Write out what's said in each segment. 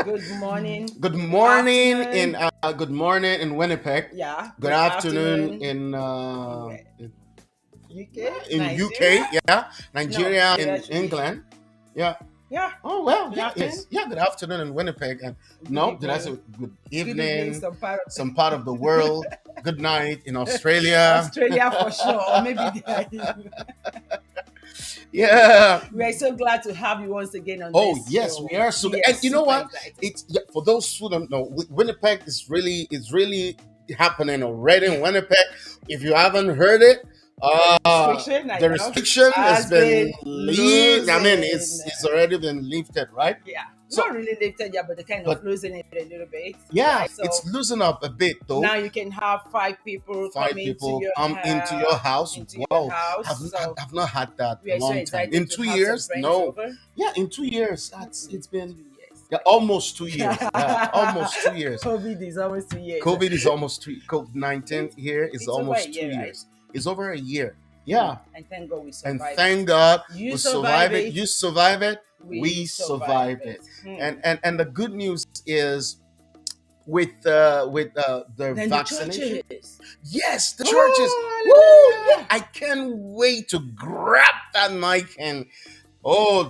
Good morning, Good good morning in afternoon. Winnipeg. Yeah, Good good afternoon afternoon in in UK, in UK. Nigeria. Yeah, No, Nigeria, Nigeria in should be. England. Yeah. Yeah, Oh well. good Yeah. afternoon, Yes. Yeah. Good afternoon in Winnipeg. And good no, did I evening, say good good evening. evening? Some part of Some part of the world. Good night in Australia. Australia for sure, or maybe Yeah. we are so glad to have you once again on Oh this yes, we show. are so. We are And you know super what? excited. It's yeah, for those who don't know, Winnipeg is really happening already in Winnipeg. If you haven't heard it, The restriction, I the know, restriction has has been been I mean, losing. it's already been lifted, right? Yeah, So, not really lifted yet, but they're kind of but losing it a little bit, yeah, right? it's So loosened up a bit though. now you can have five people come Five people come into your Wow, house. I've So I've not had that we a are so long time. excited In to two have some years, friends no. over. Yeah, in 2 years. It's been 2 years. yeah, almost 2 years. Yeah, almost 2 years. COVID is almost 2 years. COVID is almost COVID 19 It's, here is it's over a almost two year, right? years. It's over a year. Yeah, And thank God we and survived it. thank God You we survive survive it. it, You survive it. we We survive survive it. it. And the good news is with the Then the vaccination. churches. Yes, the churches. Woo! Yeah, Oh, I can't wait to grab that mic and throw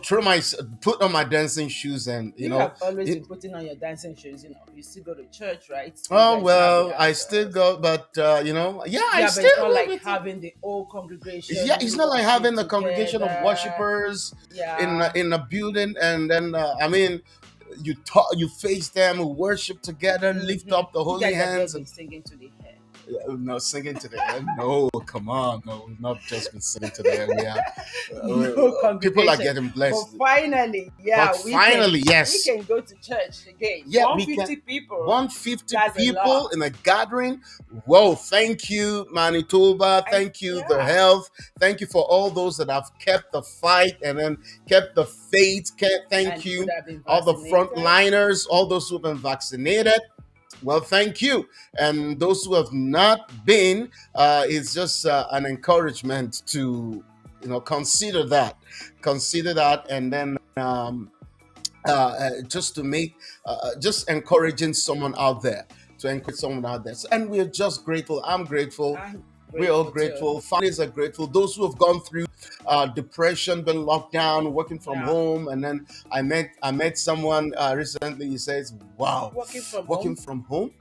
put on my dancing shoes and you have always it, been putting on your dancing shoes. You still go to church, right? You oh guys have well, I still rehearsals. go, but yeah, I Yeah, but it's still not go like with it. having the whole Yeah, congregation it's not like worship having the congregation of together. worshippers Yeah, in a building, and then I mean, you face them, worship together, lift hmm up the you holy guys have hands, just and been singing to the hair. no singing to the end. No, come on, no, we've not just been singing to the end. We have No people are congregation, getting but blessed. finally, But yeah, finally, we yes, can go to church again. yeah, One we can. fifty people. 150 That's a people lot. in a gathering. Whoa, thank you, Manitoba. I Thank you, the Yeah, health. Thank you for all those that have kept the fight and then kept the faith. Thank and would you, have been all the vaccinated. frontliners, all those who've been vaccinated. Well, thank you. And those who have not been, it's just an encouragement to, consider that, and then just to make, just encouraging someone out there, to encourage someone out there. So, and we're just grateful. I'm grateful. I'm We're all grateful too. grateful. Families are grateful. Those who have gone through depression, been locked down, working from Yeah, home, and then I met someone recently. He says, "Wow, working from working home, from home."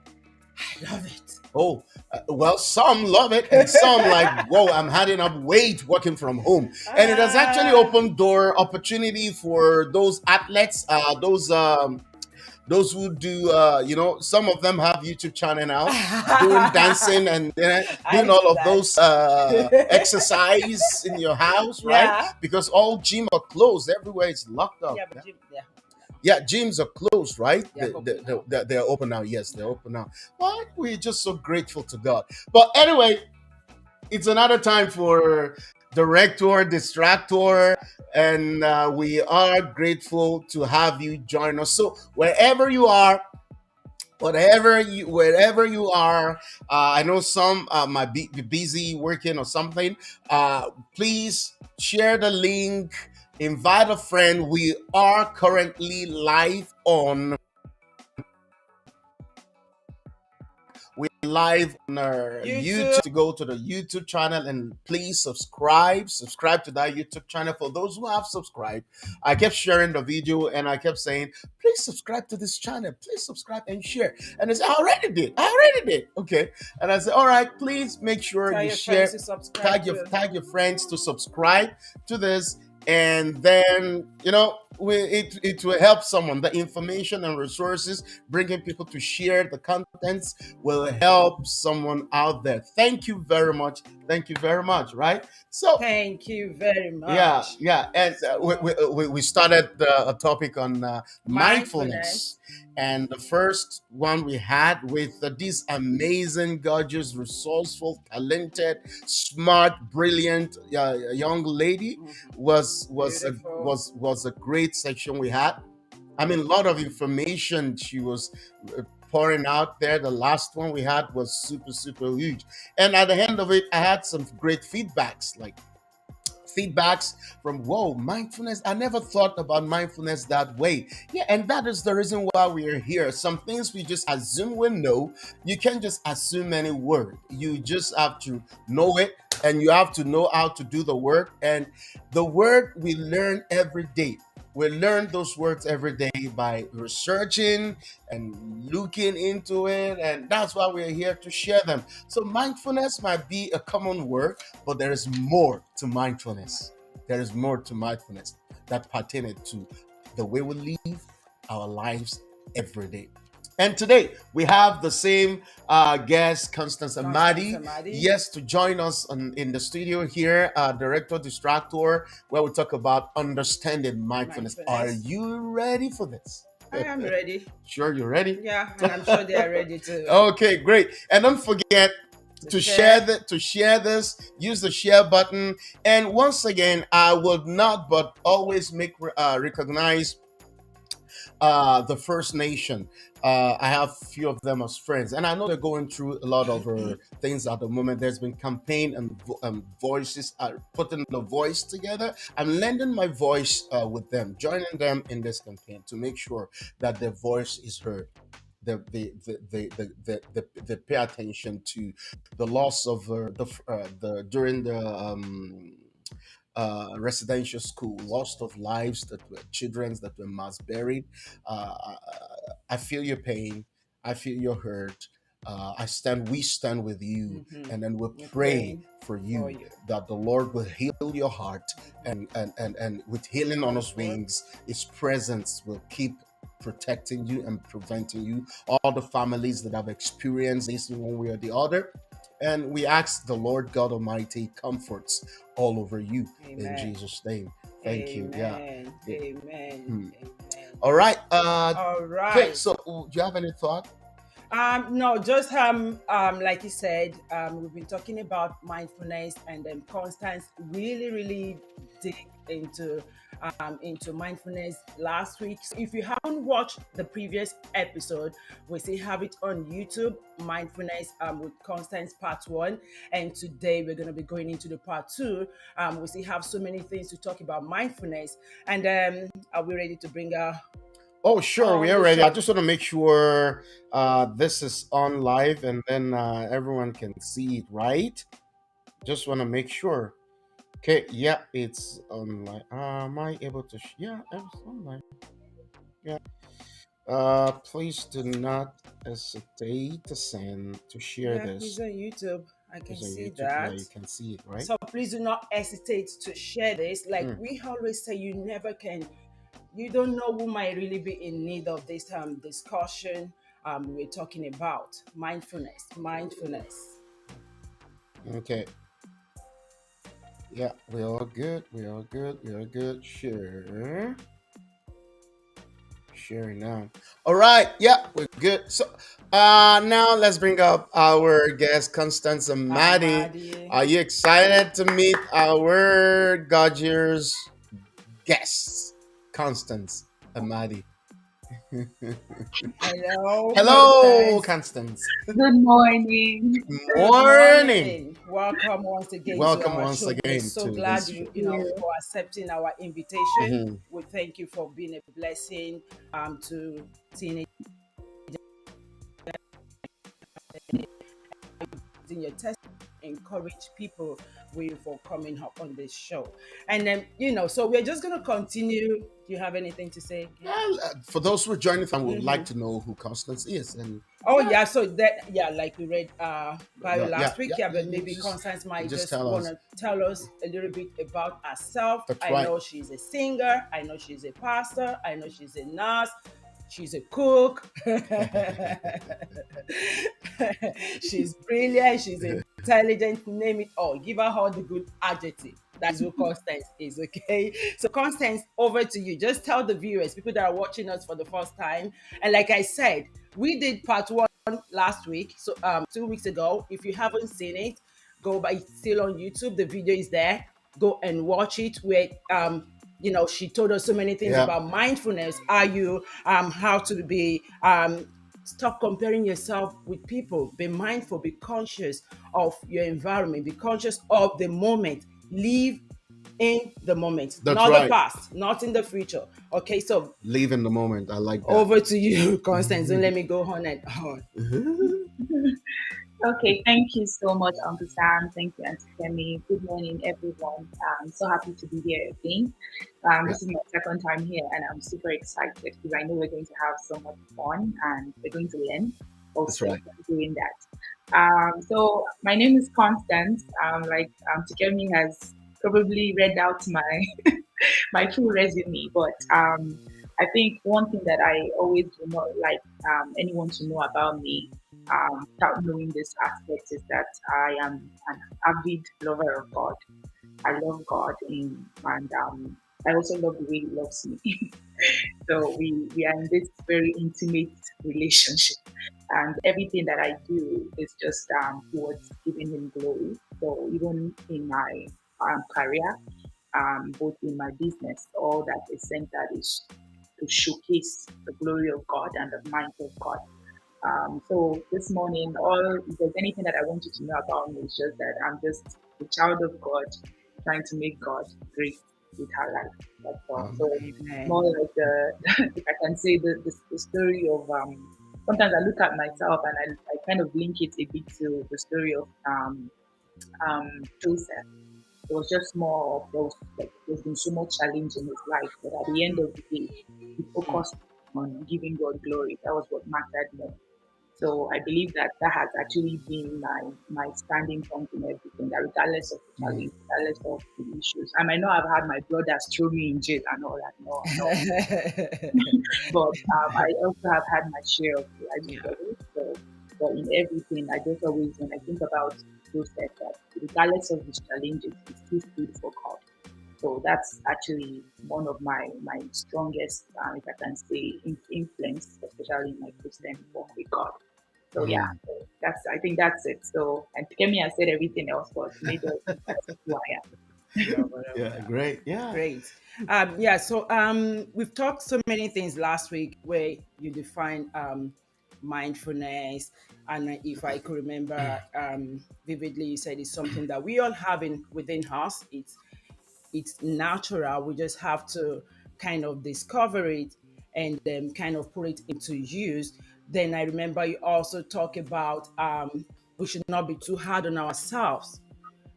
I love it. Oh, well, some love it, and some like, whoa, I'm adding up weight working from home. And it has actually Ah, opened door opportunity for those athletes, those who do, some of them have YouTube channel now, doing dancing and doing I all saw of those that. exercise in your house, right? Yeah, Because all gym are closed, everywhere is locked up. yeah, but yeah, Yeah, gyms are closed, right? they are open now. They're open now. Yes, they're open now. Well, we're just so grateful to God. But anyway, it's another time for Director, Distractor, and we are grateful to have you join us. So wherever you are, wherever you are, I know some might be busy working or something. Please share the link, invite a friend. We are currently live on our YouTube. YouTube. To go to the YouTube channel and please subscribe to that YouTube channel. For those who have subscribed, I kept sharing the video and I kept saying, please subscribe to this channel, please subscribe and share. And they said, I already did. Okay. And I said, all right, please make sure Tell you your friends share, to subscribe tag to. your friends to subscribe to this, and then it will help someone. The information and resources, bringing people to share the contents, will help someone out there. Thank you very much. Thank you very much. Right. So Thank you very yeah, much. yeah, and So, we started a topic on mindfulness, mindfulness. and the first one we had with this amazing, gorgeous, resourceful, talented, smart, brilliant young lady Mhm. Beautiful. was a great section we had. I mean, a lot of information she was pouring out there. The last one we had was super, super huge. And at the end of it, I had some great feedbacks, like feedbacks from, whoa, mindfulness. I never thought about mindfulness that way. Yeah, and that is the reason why we are here. Some things we just assume we know. You can't just assume any word. You just have to know it, and you have to know how to do the work. And the word we learn every day. We learn those words every day by researching and looking into it, and that's why we're here to share them. So mindfulness might be a common word, but there is more to mindfulness. There is more to mindfulness that pertains to the way we live our lives every day. And today we have the same guest, Constance Constance Amadi, Amadi. yes, to join us in the studio here, director distractor, where we talk about understanding mindfulness. Are Mindfulness. you ready for this? I am ready. Sure, you're ready. Yeah, and I'm sure they are ready to Okay, great. And don't forget to share share. that, to share this. Use the share button. And once again, I will not, but always make recognize the First Nation. I have a few of them as friends, and I know they're going through a lot of things at the moment. There's been campaign and voices are putting the voice together. I'm lending my voice with them, joining them in this campaign to make sure that their voice is heard. They pay attention to the loss of the during the residential school, loss of lives that were children that were mass buried. Uh, I feel your pain. I feel your hurt. We stand with you, Mm-hmm. and then we We're pray praying for for you you. that the Lord will heal your heart, and with healing on His Comfort. wings, His presence will keep protecting you and preventing you. All the families that have experienced this in one way or the other, and we ask the Lord God Almighty comforts all over you in Amen. Jesus' name. Thank you. Yeah. Amen. Yeah. Amen. Hmm. Amen. All right. All Okay. right. So, do you have any thought? No, just like you said, we've been talking about mindfulness, and then Constance really dig into mindfulness last week. So if you haven't watched the previous episode, we still have it on YouTube, Mindfulness with Constance Part 1. And today we're gonna be going into the Part 2. We still have so many things to talk about mindfulness. And are we ready to bring her Oh, sure. We on are the ready. I show? just want to make sure this is on live, and then everyone can see it, right? Just want to make sure. Okay. Yeah, it's online. Am I able to? Yeah, it's online. Yeah. Please do not hesitate to send to share Yeah, he's this. on YouTube. I can It's on see YouTube. Yeah, that. you can see it, right? So please do not hesitate to share this. Like Hmm. we always say, you never can, you don't know who might really be in need of this discussion we're talking about. Mindfulness. Mindfulness. Okay. Yeah, we all good. We all good. We all good. Share. Sharing now. All right. Yeah, we're good. So now let's bring up our guest, Constance Amadi. Amadi. Are you excited to meet our gorgeous guest, Constance Amadi? Hello, Hello, Constance. Constance. Good morning. Good Morning. morning. Welcome once again to Welcome our once show. We're again so to glad this you, show. Thank you know, you. for accepting our invitation. Mhm. We thank you for being a blessing to teenage in your test, encourage people with for coming up on this show. And then, so we're just gonna continue. Do you have anything to say? Well, for those who are joining, I would Mm-hmm. like to know who Constance is, and Oh yeah, yeah, so that yeah, like we read bio yeah, last week. yeah. Yeah, You, but you maybe just Constance you might just just tell us. wanna tell us a little bit about herself. That's I right. know she's a singer, I know she's a pastor, I know she's a nurse, she's a cook, she's brilliant, she's intelligent, name it all. Give her all the good adjective. That's who Constance is, okay? So, Constance, over to you. Just tell the viewers, people that are watching us for the first time. And like I said, we did part 1 last week, so 2 weeks ago. If you haven't seen it, go by. It's still on YouTube. The video is there. Go and watch it. Where she told us so many things Yeah. about mindfulness. Are you how to be stop comparing yourself with people. Be mindful. Be conscious of your environment. Be conscious of the moment. Live in the moment, That's not the right. past, not in the future. Okay, so Live in the moment. I like that. over to you, Constance. Don't let me go on and on. Okay, thank you so much, Uncle Sam. Thank you, Auntie Kemi. Good morning, everyone. I'm so happy to be here again. Yeah, This is my second time here, and I'm super excited because I know we're going to have so much fun and we're going to learn that's also right. from doing that. So my name is Constance. Like Auntie Kemi has probably read out my my full resume, but I think one thing that I always do not like anyone to know about me without knowing this aspect is that I am an avid lover of God. I love God and I also love the way He loves me. So we are in this very intimate relationship, and everything that I do is just towards giving Him glory. So even in my career, both in my business, all that is centered is to showcase the glory of God and the might of God. So this morning, all if there's anything that I want you to know about me, is just that I'm just a child of God trying to make God great with her life. That's all. Um, So more Amen. like the, if I can say the story of sometimes I look at myself and I kind of link it a bit to the story of Joseph. It was just more of those, like, there's been so much challenge in his life, but at the end of the day, he focused on giving God glory. That was what mattered more. So I believe that that has actually been my standing point in everything. That regardless of the mm, challenge, regardless of the issues, I might not have had my brothers throw me in jail and all that. No, no, but I also have had my share of life Yeah. struggles. So, but in everything, I just always, when I think about those steps, that regardless of these challenges, it still stood for God. So that's actually one of my strongest, if I can say, influence, especially in my Christian walk with God. So yeah, mm. so that's I think that's it. So and Kemi has said everything else, but major that's who I am. Yeah, whatever. Yeah, great. Yeah. Great. Yeah, so we've talked so many things last week where you define mindfulness. And if I could remember vividly, you said it's something that we all have within us. It's natural. We just have to kind of discover it and then kind of put it into use. Then I remember you also talk about we should not be too hard on ourselves,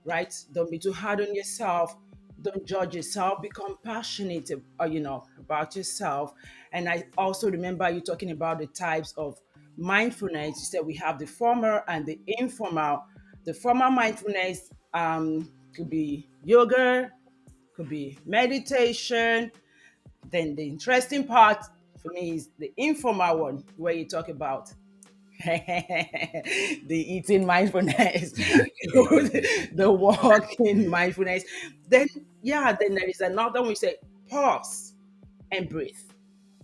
right? Don't be too hard on yourself. Don't judge yourself. Be compassionate, about yourself. And I also remember you talking about the types of mindfulness. You said we have the formal and the informal. The formal mindfulness could be yoga, could be meditation. Then the interesting part for me is the informal one, where you talk about the eating mindfulness, the walking mindfulness. Then, yeah, then there is another one we say pause and breathe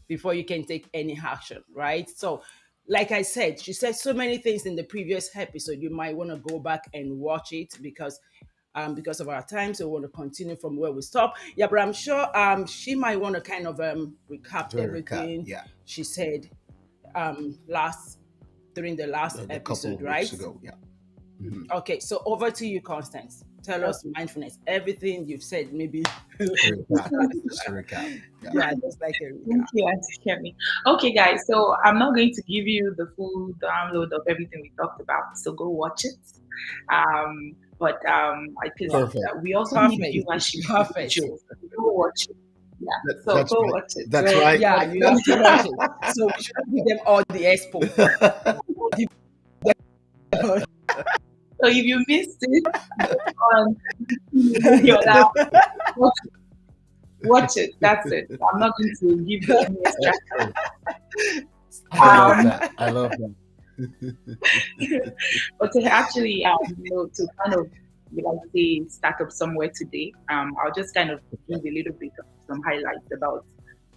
before you can take any action, right? So, like I said, she said so many things in the previous episode. You might want to go back and watch it because of our time. So we want to continue from where we stop. Yeah, but I'm sure she might want to kind of recap To recap. everything Yeah. she said last during the last The couple episode, of weeks right? ago. Yeah. Mhm. Okay, so over to you, Constance. Tell us Okay. mindfulness. Everything you've said, maybe. To recap. Just to recap. Yeah. Yeah, just like a Thank recap. you, Auntie Kemi. Okay, guys, so I'm not going to give you the full download of everything we talked about, so go watch it. But because Perfect. we also need Perfect. viewership for the Perfect. show. Go watch it. Yeah, so That's go right. watch it. That's So right. yeah, But you have to watch it. So we shouldn't give them all the expo. Give so if you missed it, on Oyeyiola, watch watch it. That's it. I'm not going to give you any extra. Excellent. I love Um, that. I love that. but to actually, to kind of, like say, start up somewhere today, I'll just kind of give a little bit of some highlights about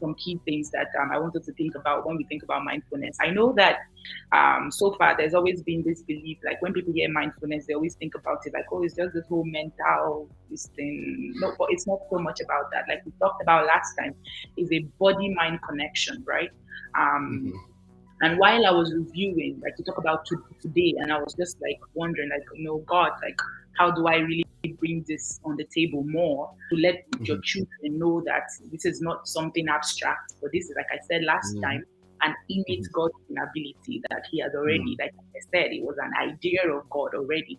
some key things that I wanted to think about when we think about mindfulness. I know that so far there's always been this belief, like when people hear mindfulness, they always think about it like, oh, it's just this whole mental this thing. No, but it's not so much about that. Like we talked about last time, is a body-mind connection, right? Um, Mhm. and while I was reviewing, like to talk about today, and I was just like wondering, like, God, like, how do I really bring this on the table more to let your Mhm. children know that this is not something abstract, but this is, like I said last Mhm. time, an innate Mhm. God-given ability that he has already, Mhm. like I said, it was an idea of God already.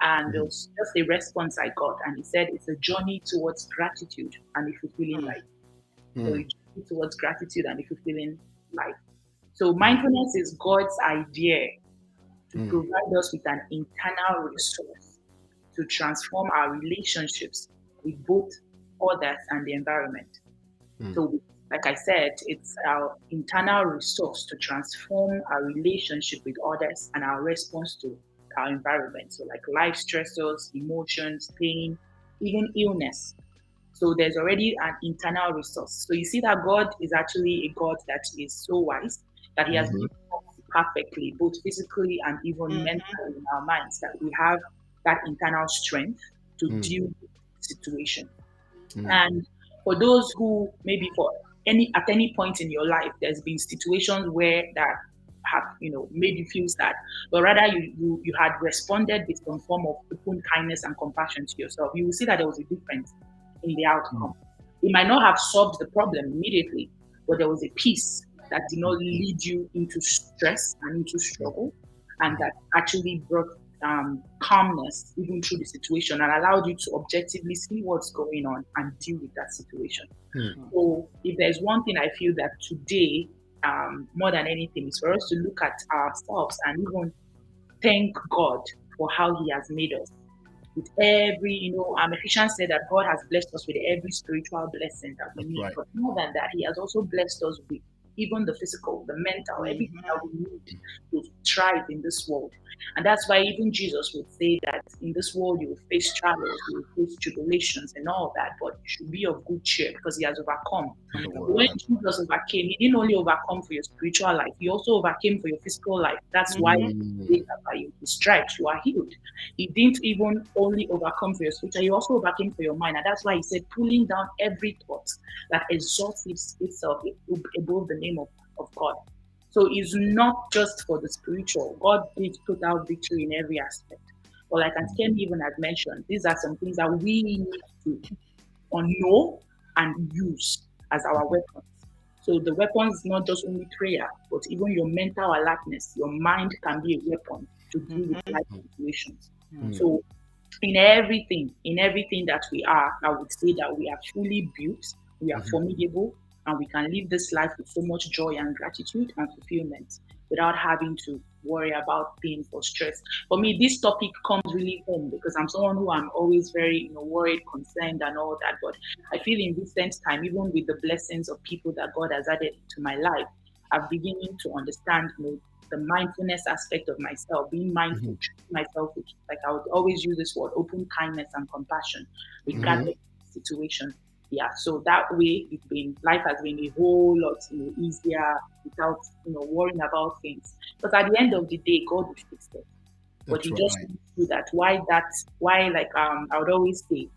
And it Mhm. was just a response I got. And he said it's a journey towards gratitude and a fulfilling life. So a Mhm. journey towards gratitude and a fulfilling life. So Mhm. mindfulness is God's idea to Mhm. provide us with an internal resource to transform our relationships with both others and the environment. Mhm. So, like I said, it's our internal resource to transform our relationship with others and our response to our environment. So, like life stressors, emotions, pain, even illness. So there's already an internal resource. So you see that God is actually a God that is so wise that He has Mhm. built us perfectly, both physically and even mentally in our minds, that we have that internal strength to Mhm. deal with the situation. Mhm. And for those who maybe for any at any point in your life, there's been situations where that have made you feel sad, but rather you had responded with some form of open kindness and compassion to yourself. You will see that there was a difference in the outcome. It might not have solved the problem immediately, but there was a peace that did not lead you into stress and into struggle, and that actually brought calmness even through the situation and allowed you to objectively see what's going on and deal with that situation. Mhm. So, if there's one thing I feel that today, more than anything, is for us to look at ourselves and even thank God for how He has made us. With every, Ephesians said that God has blessed us with every spiritual blessing that we That's need. right. But more than that, He has also blessed us with even the physical, the mental, everything that Mhm. we need to thrive in this world. And that's why even Jesus would say that in this world you will face trials, you will face tribulations and all that, but you should be of good cheer because He has overcome. The When word. That's Jesus overcame, He didn't only overcome for your spiritual life, He also overcame for your physical life. That's why Mhm. He said that by His stripes you are healed. He didn't even only overcome for your spiritual, He also overcame for your mind. And that's why He said, pulling down every thought that exalts itself above the name of God. So it's not just for the spiritual. God gives total victory in every aspect. But like Aunt Kemi even had mentioned, these are some things that we need to know and use as our weapons. So the weapon is not just only prayer, but even your mental alertness. Your mind can be a weapon to deal with life situations. Mhm. So in everything that we are, I would say that we are fully built, we are Mhm. formidable, and we can live this life with so much joy and gratitude and fulfillment without having to worry about pain or stress. For me, this topic comes really home because I'm someone who I'm always very, worried, concerned, and all that. But I feel in recent time, even with the blessings of people that God has added to my life, I'm beginning to understand, the mindfulness aspect of myself, being mindful, Mhm. treating myself with, like I would always use this word, open kindness and compassion, Mhm. regardless of the situation. Yeah, so that way life has been a whole lot, easier without, worrying about things. But at the end of the day, God will fix it. But That's He just right. wants to do that. Why, like I would always say,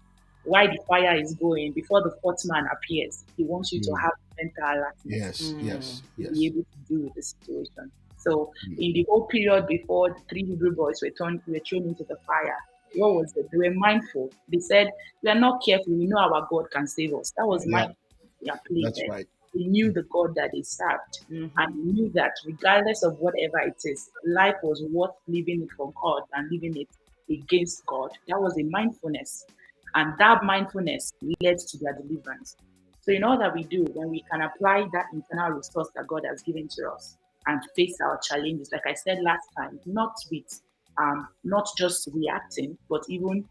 why the fire is going before the fourth man appears. He wants you to Mhm. have mental alertness Yes. Yes. to be Yes. able to deal with the situation. So Mhm. in the whole period before the three Hebrew boys were thrown into the fire, what was it? They were mindful. They said, "We are not careful. We know our God can save us." That was Yeah. mindful. Yeah, play That's there. right. They knew the God that they served, and Mhm. knew that regardless of whatever it is, life was worth living it for God than living it against God. That was a mindfulness, and that mindfulness led to their deliverance. So, in all that we do, when we can apply that internal resource that God has given to us and face our challenges, like I said last time, not just reacting, but even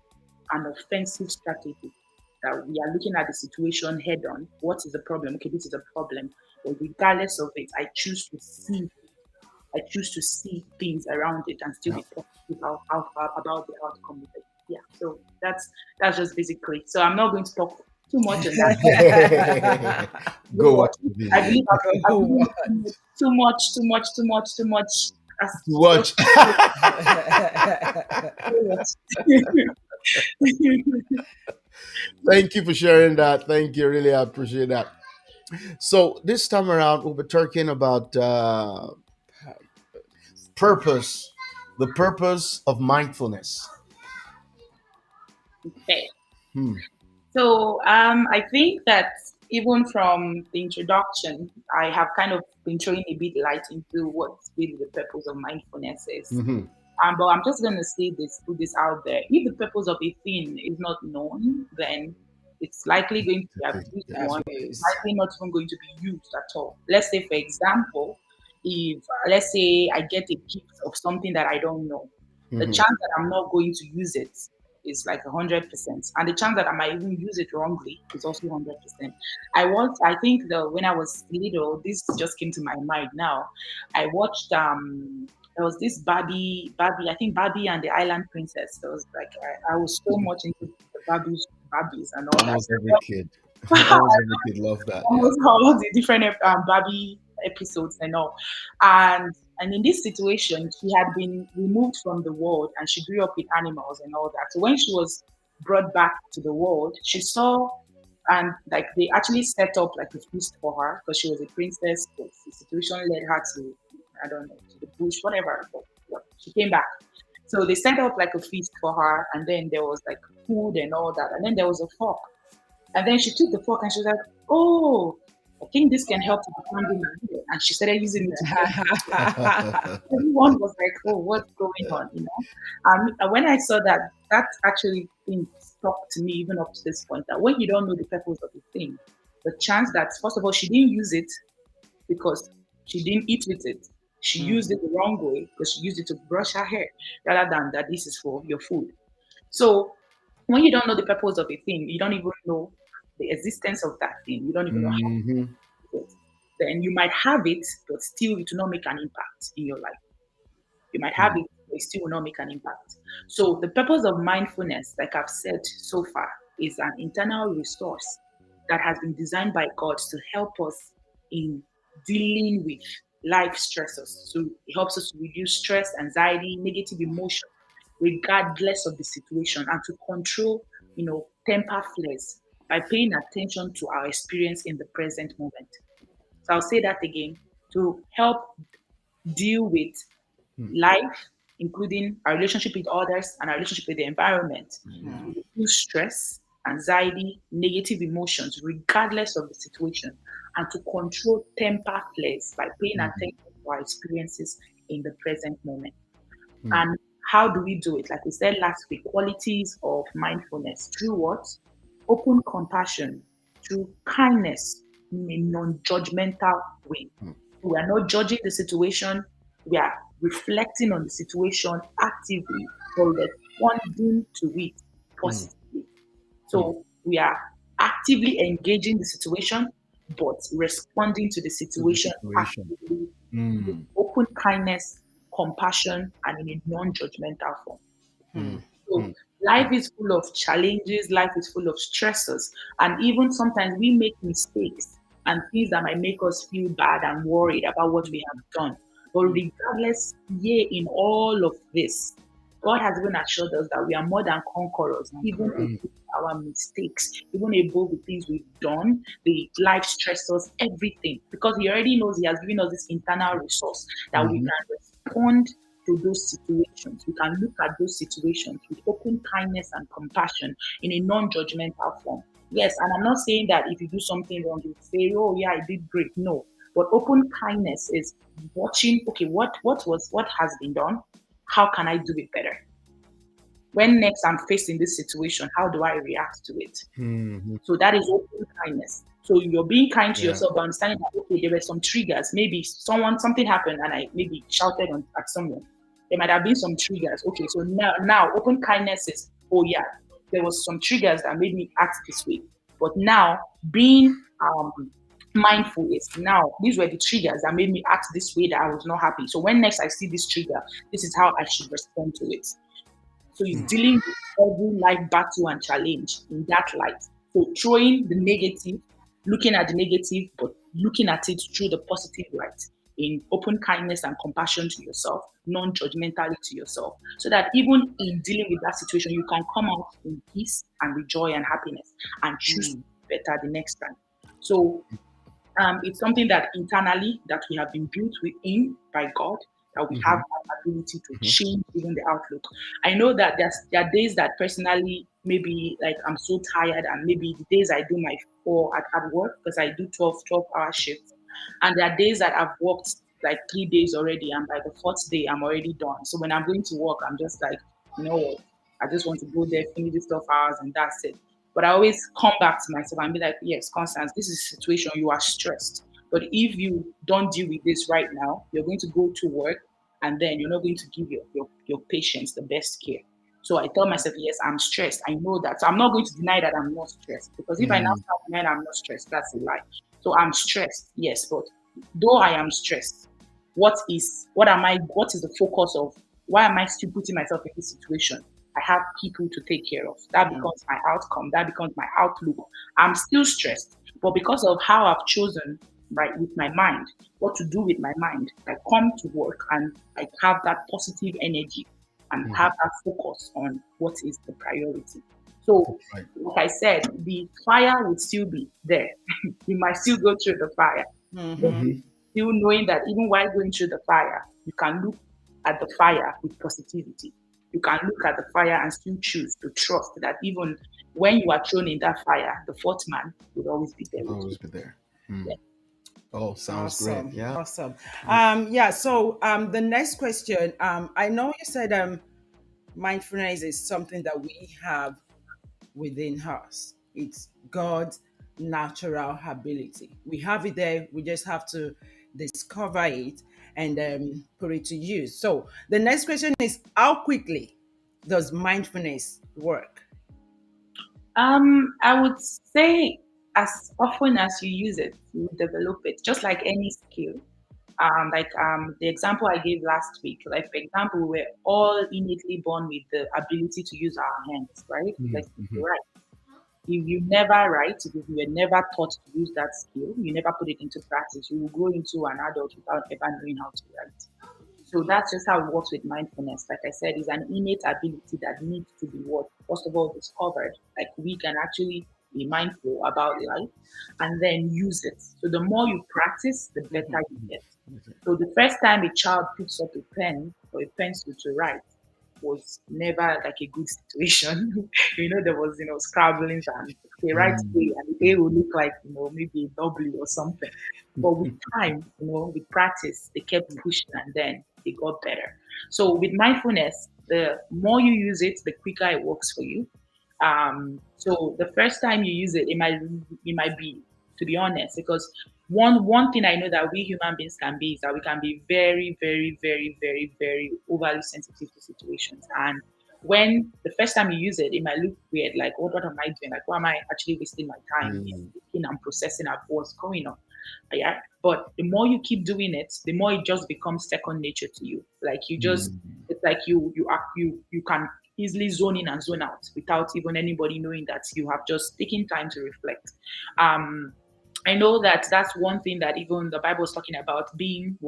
an offensive strategy. That we are looking at the situation head on. What is the problem? Okay, this is a problem. But regardless of it, I choose to see things around it and still Yeah. be positive about the outcome of it. Yeah. So that's just basically. So I'm not going to talk too much on that. Go But watch the I video. believe I've given too much. To watch. Thank you for sharing that. Thank you. Really, I appreciate that. So this time around, we'll be talking about purpose, the purpose of mindfulness. Okay. Hmm. So I think that even from the introduction, I have kind of been throwing a bit light into what really the purpose of mindfulness is. Mm-hmm. But I'm just going to say this, put this out there. If the purpose of a thing is not known, then it's likely going to be abused Yes. on, Abuse. likely not even going to be used at all. Let's say, for example, if let's say I get a gift of something that I don't know, the Mm-hmm. chance that I'm not going to use it is like 100%, and the chance that I might even use it wrongly is also 100%. I think the when I was little, this just came to my mind now. I watched there was this Barbie, I think Barbie and the Island Princess. There was like I was so much into the Barbies and all that. Almost every kid. Almost every kid loves that. Yeah. Almost all the different Barbie episodes and all. And in this situation, she had been removed from the world and she grew up with animals and all that. So when she was brought back to the world, she saw and like they actually set up like a feast for her because she was a princess. But the situation led her to I don't know to the bush, whatever. But she came back. So they set up like a feast for her, and then there was like food and all that, and then there was a fork. And then she took the fork and she was like, "Oh, I think this can help to become my hair." And she started using it to brush. Everyone was like, "Oh, what's going on?" And when I saw that, that actually thing stuck to me even up to this point. That when you don't know the purpose of the thing, the chance that first of all she didn't use it because she didn't eat with it. She used it the wrong way because she used it to brush her hair rather than that this is for your food. So when you don't know the purpose of a thing, you don't even know the existence of that thing. You don't even know how Mm-hmm. to use it. Then you might have it, but still it will not make an impact in your life. You might have it, but it still will not make an impact. So the purpose of mindfulness, like I've said so far, is an internal resource that has been designed by God to help us in dealing with life stressors. So it helps us to reduce stress, anxiety, negative emotion, regardless of the situation, and to control, temper flares by paying attention to our experience in the present moment. So I'll say that again to help deal with life, including our relationship with others and our relationship with the environment, to reduce stress, anxiety, negative emotions, regardless of the situation, and to control temper flares by paying attention to our experiences in the present moment. And how do we do it? Like we said last week, qualities of mindfulness through what? Open compassion, through kindness in a non judgmental way. We are not judging the situation, we are reflecting on the situation actively or responding to it positively. So we are actively engaging the situation, but responding to the To the situation situation. actively with Mm. open kindness, compassion, and in a non-judgmental form. Mm. So Mm. life is full of challenges, life is full of stresses, and even sometimes we make mistakes and things that might make us feel bad and worried about what we have done. But regardless, yeah, in all of this, God has even assured us that we are more than conquerors, even above our mistakes, even above the things we've done, the life stressors, everything. Because He already knows He has given us this internal resource that we Mm-hmm. can respond to those situations. We can look at those situations with open kindness and compassion in a non-judgmental form. Yes, and I'm not saying that if you do something wrong, you say, "Oh yeah, I did great." No, but open kindness is watching. Okay, what has been done? How can I do it better? When next I'm facing this situation, how do I react to it? Mm-hmm. So that is open kindness. So you're being kind to Yeah. yourself, but understanding that okay, there were some triggers. Maybe something happened and I maybe shouted at someone. There might have been some triggers. Okay, so now open kindness is, oh yeah, there was some triggers that made me act this way. But now being mindful is now these were the triggers that made me act this way that I was not happy. So when next I see this trigger, this is how I should respond to it. So he's dealing with every life battle and challenge in that light. So throwing the negative, looking at the negative, but looking at it through the positive light in open kindness and compassion to yourself, non-judgmentally to yourself. So that even in dealing with that situation, you can come out in peace and with joy and happiness and choose better the next time. So it's something that internally that we have been built within by God, that we have Mm-hmm. that ability to Mm-hmm. change even the outlook. I know that there are days that personally maybe like I'm so tired, and maybe the days I do my four at work, because I do 12-hour shifts, and there are days that I've worked like 3 days already, and by the fourth day I'm already done. So when I'm going to work, I'm just like, you know what, I just want to go there, finish this 12 hours, and that's it. But I always come back to myself and be like, yes, Constance, this is a situation, you are stressed. But if you don't deal with this right now, you're going to go to work, and then you're not going to give your patients the best care. So I tell myself, yes, I'm stressed. I know that. So I'm not going to deny that I'm not stressed, because if I now Mm, start denying I'm not stressed, that's a lie. So I'm stressed, yes, but though I am stressed, what is the focus of, why am I still putting myself in this situation? I have people to take care of. That Mm. becomes my outcome. That becomes my outlook. I'm still stressed, but because of how I've chosen, right, with my mind, what to do with my mind, I come to work and I have that positive energy and mhm. have that focus on what is the priority. So, Right. like I said, the fire would still be there. You might still go through the fire, but Mm-hmm. Mhm. still knowing that even while going through the fire, you can look at the fire with positivity. You can look at the fire and still choose to trust that even when you are thrown in that fire, the fourth man will always be there It'll with you. always be there. Yeah. Mm. Oh, sounds great. Awesome. Yeah. Awesome. Yeah. Yeah, so the next question, I know you said mindfulness is something that we have within us. It's God's natural ability. We have it there. We just have to discover it and put it to use. So the next question is, how quickly does mindfulness work? I would say as often as you use it, you develop it, just like any skill. The example I gave last week, like for example, we're all innately born with the ability to use our hands, right? Mhm, Like mhm. right. If you never write, if you were never taught to use that skill, you never put it into practice, you will grow into an adult without ever knowing how to write. So that's just how it works with mindfulness. Like I said, it's an innate ability that needs to be what, first of all, discovered. Like we can actually be mindful about life and then use it. So the more you practice, the better you get. Okay. So the first time a child picks up a pen or a pencil to write was never like a good situation. There was, scrabblings and they write A Mm, and the A will look like, maybe a W or something. But with time, with practice, they kept pushing and then they got better. So with mindfulness, the more you use it, the quicker it works for you. So the first time you use it, it might be, to be honest, because one thing I know that we human beings can be is that we can be very, very, very, very, very overly sensitive to situations. And when the first time you use it, it might look weird, like what am I doing? Like why am I actually wasting my time in mm, thinking and processing of what's going on? Yeah. But the more you keep doing it, the more it just becomes second nature to you. Like you just, mm, it's like you can easily zone in and zone out without even anybody knowing that you have just taken time to reflect. Um, I know that that's one thing that even the Bible is talking about, being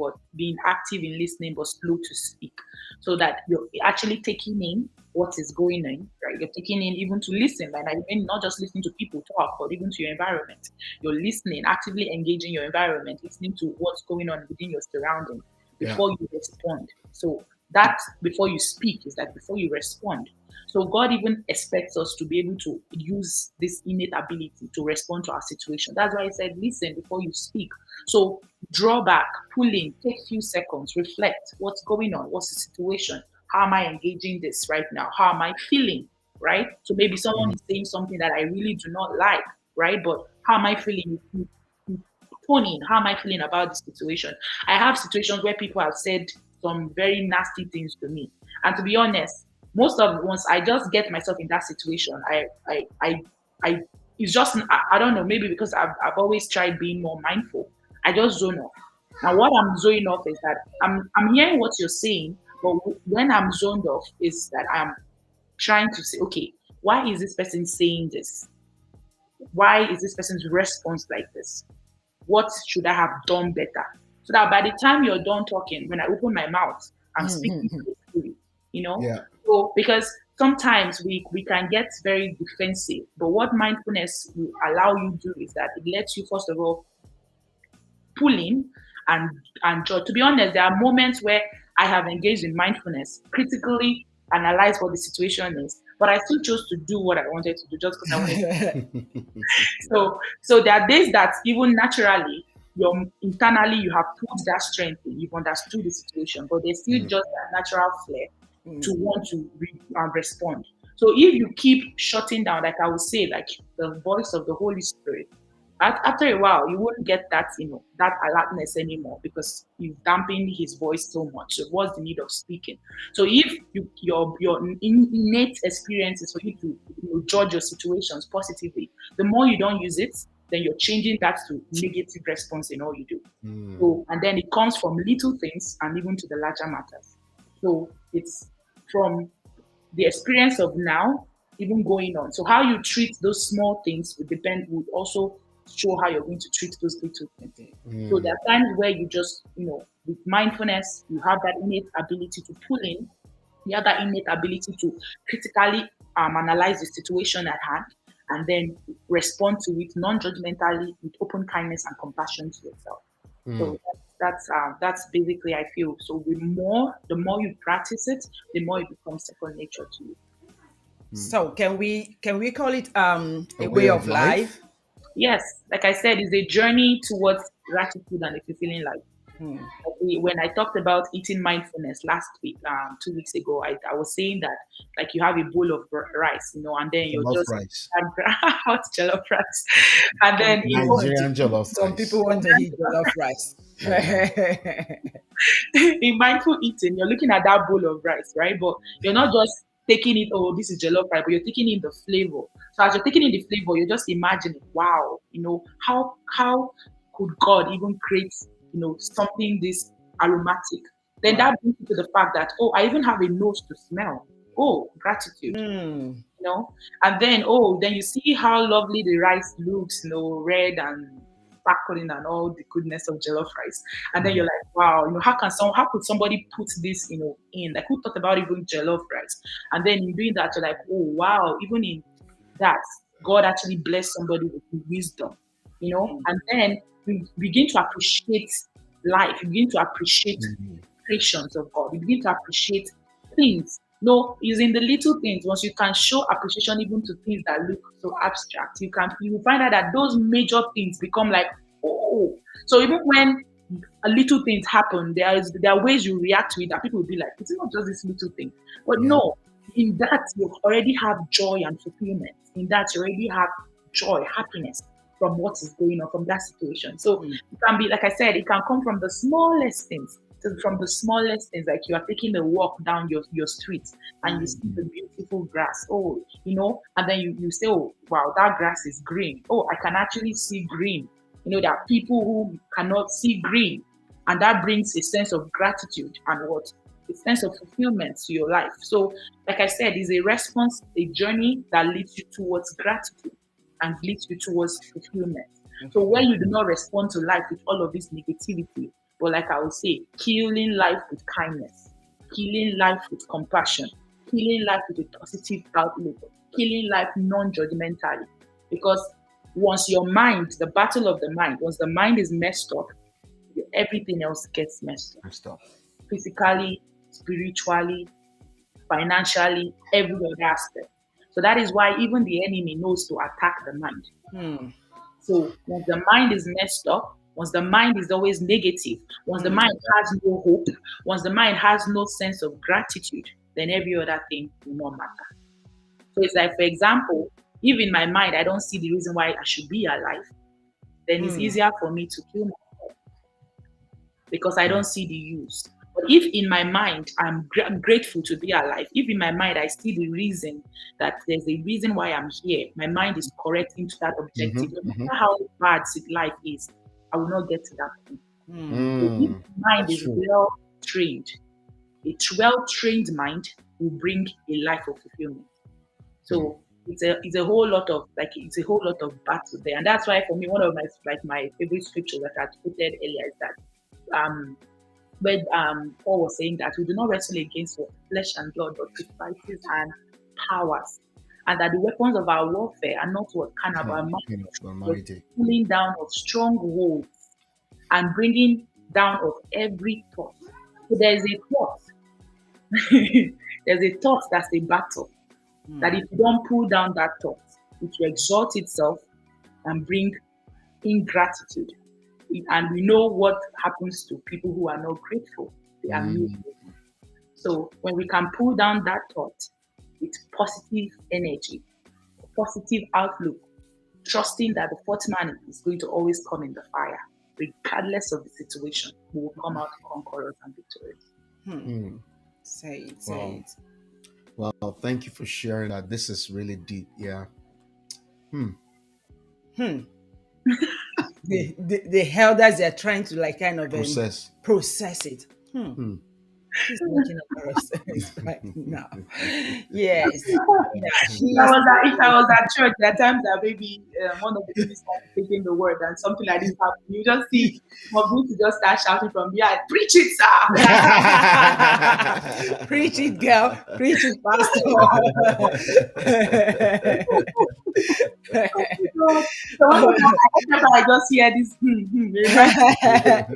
active in listening but slow to speak, so that you're actually taking in what is going on, right? You're taking in even to listen, like even not just listening to people talk, but even to your environment. You're listening, actively engaging your environment, listening to what's going on within your surroundings yeah. before you respond. So that before you speak is like before you respond. So God even expects us to be able to use this innate ability to respond to our situation. That's why He said, listen before you speak. So draw back, pull in, take a few seconds, reflect. What's going on? What's the situation? How am I engaging this right now? How am I feeling? Right? So maybe someone Mhm. is saying something that I really do not like, right? But how am I feeling? Tone, how am I feeling about the situation? I have situations where people have said some very nasty things to me. And to be honest, most of once I just get myself in that situation, I it's just I don't know, maybe because I've always tried being more mindful. I just zone off. Now what I'm zoning off is that I'm hearing what you're saying, but when I'm zoned off is that I'm trying to say, okay, why is this person saying this? Why is this person's response like this? What should I have done better? So that by the time you're done talking, when I open my mouth, I'm speaking truthfully, you know? Yeah. So because sometimes we can get very defensive, but what mindfulness will allow you to do is that it lets you first of all pulling and joy. To be honest, there are moments where I have engaged in mindfulness, critically analyze what the situation is, but I still chose to do what I wanted to do just because I wanted. So there are days that even naturally, internally you have put that strength in, you've understood the situation, but there's still just that natural flair to want to respond. So if you keep shutting down, like I would say, like the voice of the Holy Spirit, after a while, you won't get that, that alertness anymore because you've dampened his voice so much. So what's the need of speaking? So if your innate experience is for you to judge your situations positively, the more you don't use it, then you're changing that to negative response in all you do. So, and then it comes from little things and even to the larger matters. So it's from the experience of now, even going on. So how you treat those small things would also show how you're going to treat those little things. So there are times where you just, with mindfulness, you have that innate ability to pull in, you have that innate ability to critically analyze the situation at hand and then respond to it non-judgmentally with open kindness and compassion to yourself. So that's basically I feel. So the more you practice it, the more it becomes second nature to you. So can we call it A a way way of of life? life. Yes, like I said, it's a journey towards gratitude and a fulfilling life. When I talked about eating mindfulness last week, 2 weeks ago, I was saying that like you have a bowl of rice, and then you're Jollof just rice. hot jollof rice, and Some then people want to Nigerian eat, jollof some rice. people want to eat jollof rice. Yeah. in mindful eating, you're looking at that bowl of rice, right? But you're not just taking it, oh, this is jollof rice, but you're taking in the flavor. So as you're taking in the flavor, you're just imagining, wow, how could God even create, something this aromatic? Then Wow. that brings you to the fact that, oh, I even have a nose to smell. Oh, gratitude. Mm. And then, oh, then you see how lovely the rice looks, red and sparkling and all the goodness of jollof rice. And then you're like, wow, how could somebody put this, in? Like who thought about even jollof rice? And then in doing that, you're like, oh wow, even in that, God actually blessed somebody with wisdom. And then you begin to appreciate life, you begin to appreciate creations of God, you begin to appreciate things. No, it's in the little things. Once you can show appreciation even to things that look so abstract, you will find out that those major things become like, oh. So even when a little things happen, there are ways you react to it that people will be like, it's not just this little thing. But Yeah. no, in that you already have joy and fulfillment. In that you already have joy, happiness from what is going on from that situation. So it can be, like I said, it can come from the smallest things. From the smallest things, like you are taking a walk down your street and you see the beautiful grass. Oh, and then you say, oh, wow, that grass is green. Oh, I can actually see green. There are people who cannot see green, and that brings a sense of gratitude and what? A sense of fulfillment to your life. So, like I said, it's a response, a journey that leads you towards gratitude and leads you towards fulfillment. So when you do not respond to life with all of this negativity, but like I would say, killing life with kindness, killing life with compassion, killing life with a positive outlook, killing life non-judgmentally. Because once your mind, the battle of the mind, once the mind is messed up, everything else gets messed up. And stuff. Physically, spiritually, financially, every other aspect. So that is why even the enemy knows to attack the mind. So once the mind is messed up, once the mind is always negative, once the mind has no hope, once the mind has no sense of gratitude, then every other thing will not matter. So it's like, for example, if in my mind I don't see the reason why I should be alive, then it's easier for me to kill myself because I don't see the use. But if in my mind I'm grateful to be alive, if in my mind I see the reason that there's a reason why I'm here, my mind is correct into that objective. No matter how bad life is, I will not get to that point. So if my mind That's is true. well trained, a well trained mind will bring a life of fulfillment. So it's a whole lot of battle there, and that's why for me one of my favorite scriptures that I quoted earlier is that where Paul was saying that we do not wrestle against flesh and blood, but principalities and powers, and that the weapons of our warfare are not what kind of our mind, Kind of but normality. pulling down of strongholds and bringing down of every thought. So there's a thought, there's a thought that's a battle. That if you don't pull down that thought, it will exalt itself and bring ingratitude. And we know what happens to people who are not grateful. They are Mm. miserable. So when we can pull down that thought with positive energy, positive outlook, trusting that the fourth man is going to always come in the fire, regardless of the situation, we will come out conquerors and victorious. Mm. Say it, say Wow. it. Well, thank you for sharing that. This is really deep. Yeah. Hmm. Hmm. The elders, they're trying to like kind of Process. process it. Hmm. Hmm. She's making a lot of sense right now. Yes. Yeah, I she's was if I was at church, there are times that maybe one of the ministers is taking the word and something like this happens. You just see Mobu to just start shouting from behind, preach it, sir. preach it, girl. Preach it, So whenever I just hear this, remind pastor.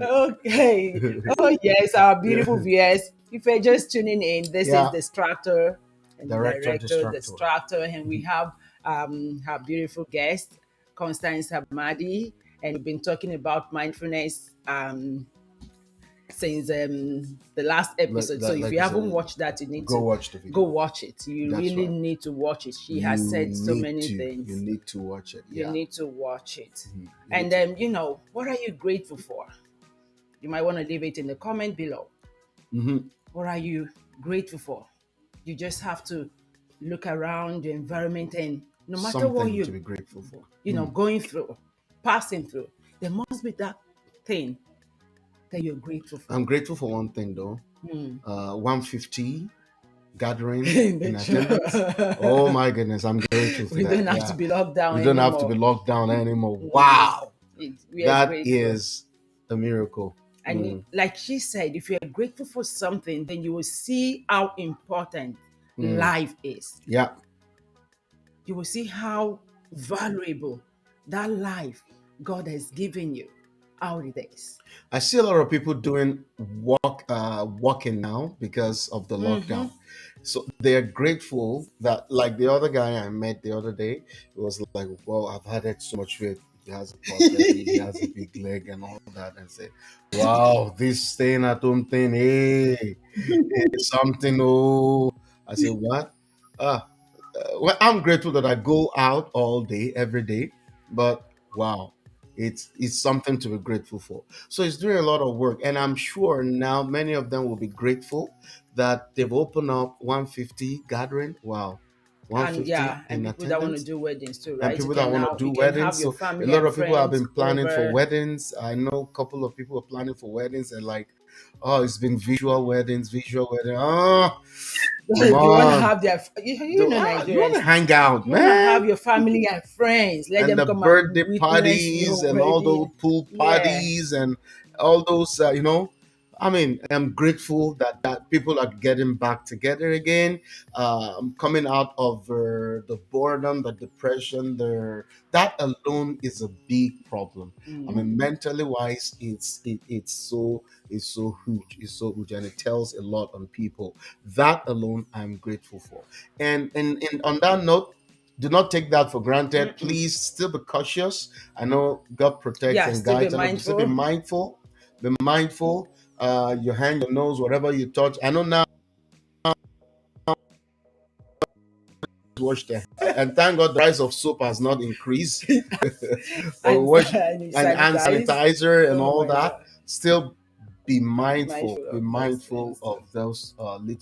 Okay. Oh yes, our beautiful viewers. If you're just tuning in, this is Yeah. Distractor and Director, Director distractor. Distractor, and we have our beautiful guest, Constance Amadi, and we've been talking about mindfulness since the last episode. So if Like you you haven't said, watched that, you need go to watch the go video. watch it. You That's really right. need to watch it. She You has said so need many to. You things. need to watch it. You Yeah. need to watch it. You And need to. what are you grateful for? You might want to leave it in the comment below. Mhm. What are you grateful for? You just have to look around the environment, and no matter what Something to you be grateful for. going through, passing through, there must be that thing that you're grateful for. I'm grateful for one thing though. 150 gathering in Make sure attendance. Oh my goodness, I'm grateful for we that. don't have to Yeah. be locked down We don't have to be anymore. locked down anymore. Wow. We are That grateful. is a miracle. And like she said, if you're grateful for something, then you will see how important life is. Yeah. You will see how valuable that life God has given you, how it is. I see a lot of people doing walking now because of the lockdown. So they're grateful that, like the other guy I met the other day, it was like, well, I've had it so much weight. He has a prosthetic, he has a big leg and all that, and say, wow, this staying at home thing, hey, it's something. Oh, I said, what? Ah, well, I'm grateful that I go out all day, every day, but wow, it's something to be grateful for. So it's doing a lot of work, and I'm sure now many of them will be grateful that they've opened up 150 gathering. Wow, And 150 yeah, and in people that want to attendance, do weddings too, and right? people that want to do You can have weddings. your So a family lot and of people have friends been planning for over. weddings. I know a couple of people are planning for weddings, and like, oh, it's been visual weddings, visual wedding. Oh, come They want to on. have their, You want Nigerians, to hang out, you want to have man. your family and friends. Let And them the come and birthday witness parties your and all those wedding. pool Yeah. parties and all those, I mean, I'm grateful that people are getting back together again. I'm coming out of the boredom, the depression. That alone is a big problem. I mean, mentally wise, it's so huge. It's so huge, and it tells a lot on people. That alone, I'm grateful for. And on that note, do not take that for granted. Please still be cautious. I know God protects Yeah, and still be guides, and still be mindful. mindful. Be mindful. Your hand, your nose, whatever you touch. I know now. Wash the and thank God the price of soap has not increased. Or And, wash and and hand sanitize. sanitizer and Oh all my that. God. Still be Be mindful. mindful Be of those mindful things too. of those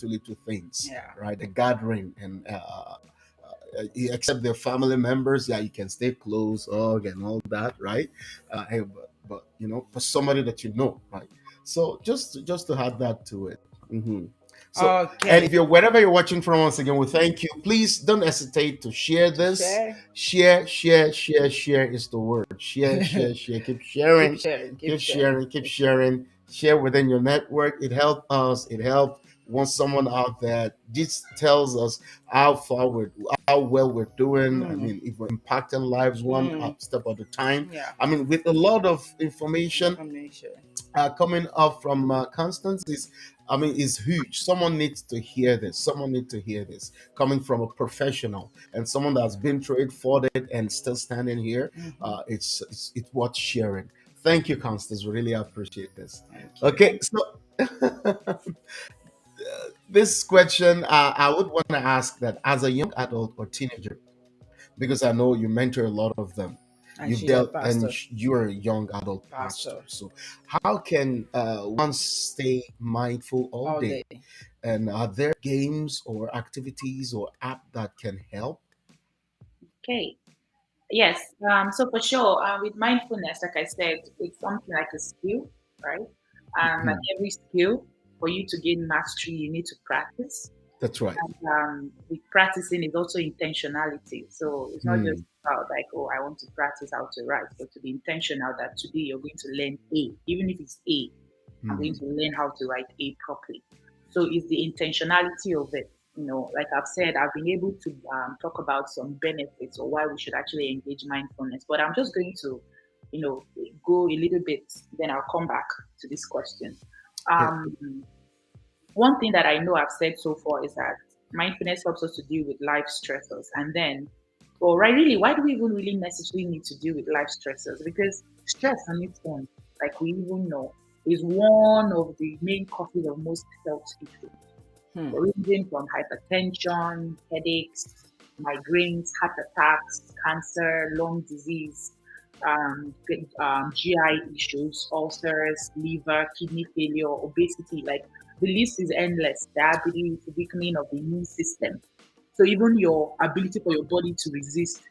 little things, Yeah. right? The gathering and except their family members, yeah, you can stay close, hug and all that, right? But for somebody that you know, right? So just to add that to it. So, and Okay. if you're wherever you're watching from, once again, we thank you. Please don't hesitate to share To this. share. Share is the word. Share. Keep Keep sharing, sharing. Keep keep sharing. sharing, keep Keep sharing. sharing. Share within your network. It helps us. It helps want someone out there. This tells us how well we're doing. I Mm. mean, if we're impacting lives one Mm. step at a time. Yeah. I mean, with a lot of information Information. coming up from Constance is huge. Someone needs to hear this. Someone needs to hear this coming from a professional and someone that's been through it, fought it, and still standing here. Mm-hmm. It's worth sharing. Thank you, Constance. We really appreciate this. Thank you. Okay, so this question I would want to ask that as a young adult or teenager, because I know you mentor a lot of them. And You she's a dealt and pastor. you're a young adult pastor. Pastor So, how can one stay mindful all all day? day. And are there games or activities or app that can help? Okay. Yes. So for sure, with mindfulness, like I said, it's something like a skill, right? Like Hmm, every skill, for you to gain mastery, you need to practice. that's right. And with practicing is also intentionality. So it's not just Hmm, about like, oh, I want to practice how to write, but to be intentional that today you're going to learn A, even if it's A, I'm going hmm, to learn how to write A properly. So it's the intentionality of it. Like I've said, I've been able to talk about some benefits or why we should actually engage mindfulness. But I'm just going to, you know, go a little bit, then I'll come back to this question. yeah. Um, One thing that I know I've said so far is that mindfulness helps us to deal with life stressors. And then, well, right, really, why do we even really necessarily need to deal with life stressors? Because stress on its own, like we even know, is one of the main causes of most health issues, Hmm. ranging from hypertension, headaches, migraines, heart attacks, cancer, lung disease, GI issues, ulcers, liver, kidney failure, obesity. Like the list is endless. Diabetes, weakening of the immune system. So even your ability for your body to resist,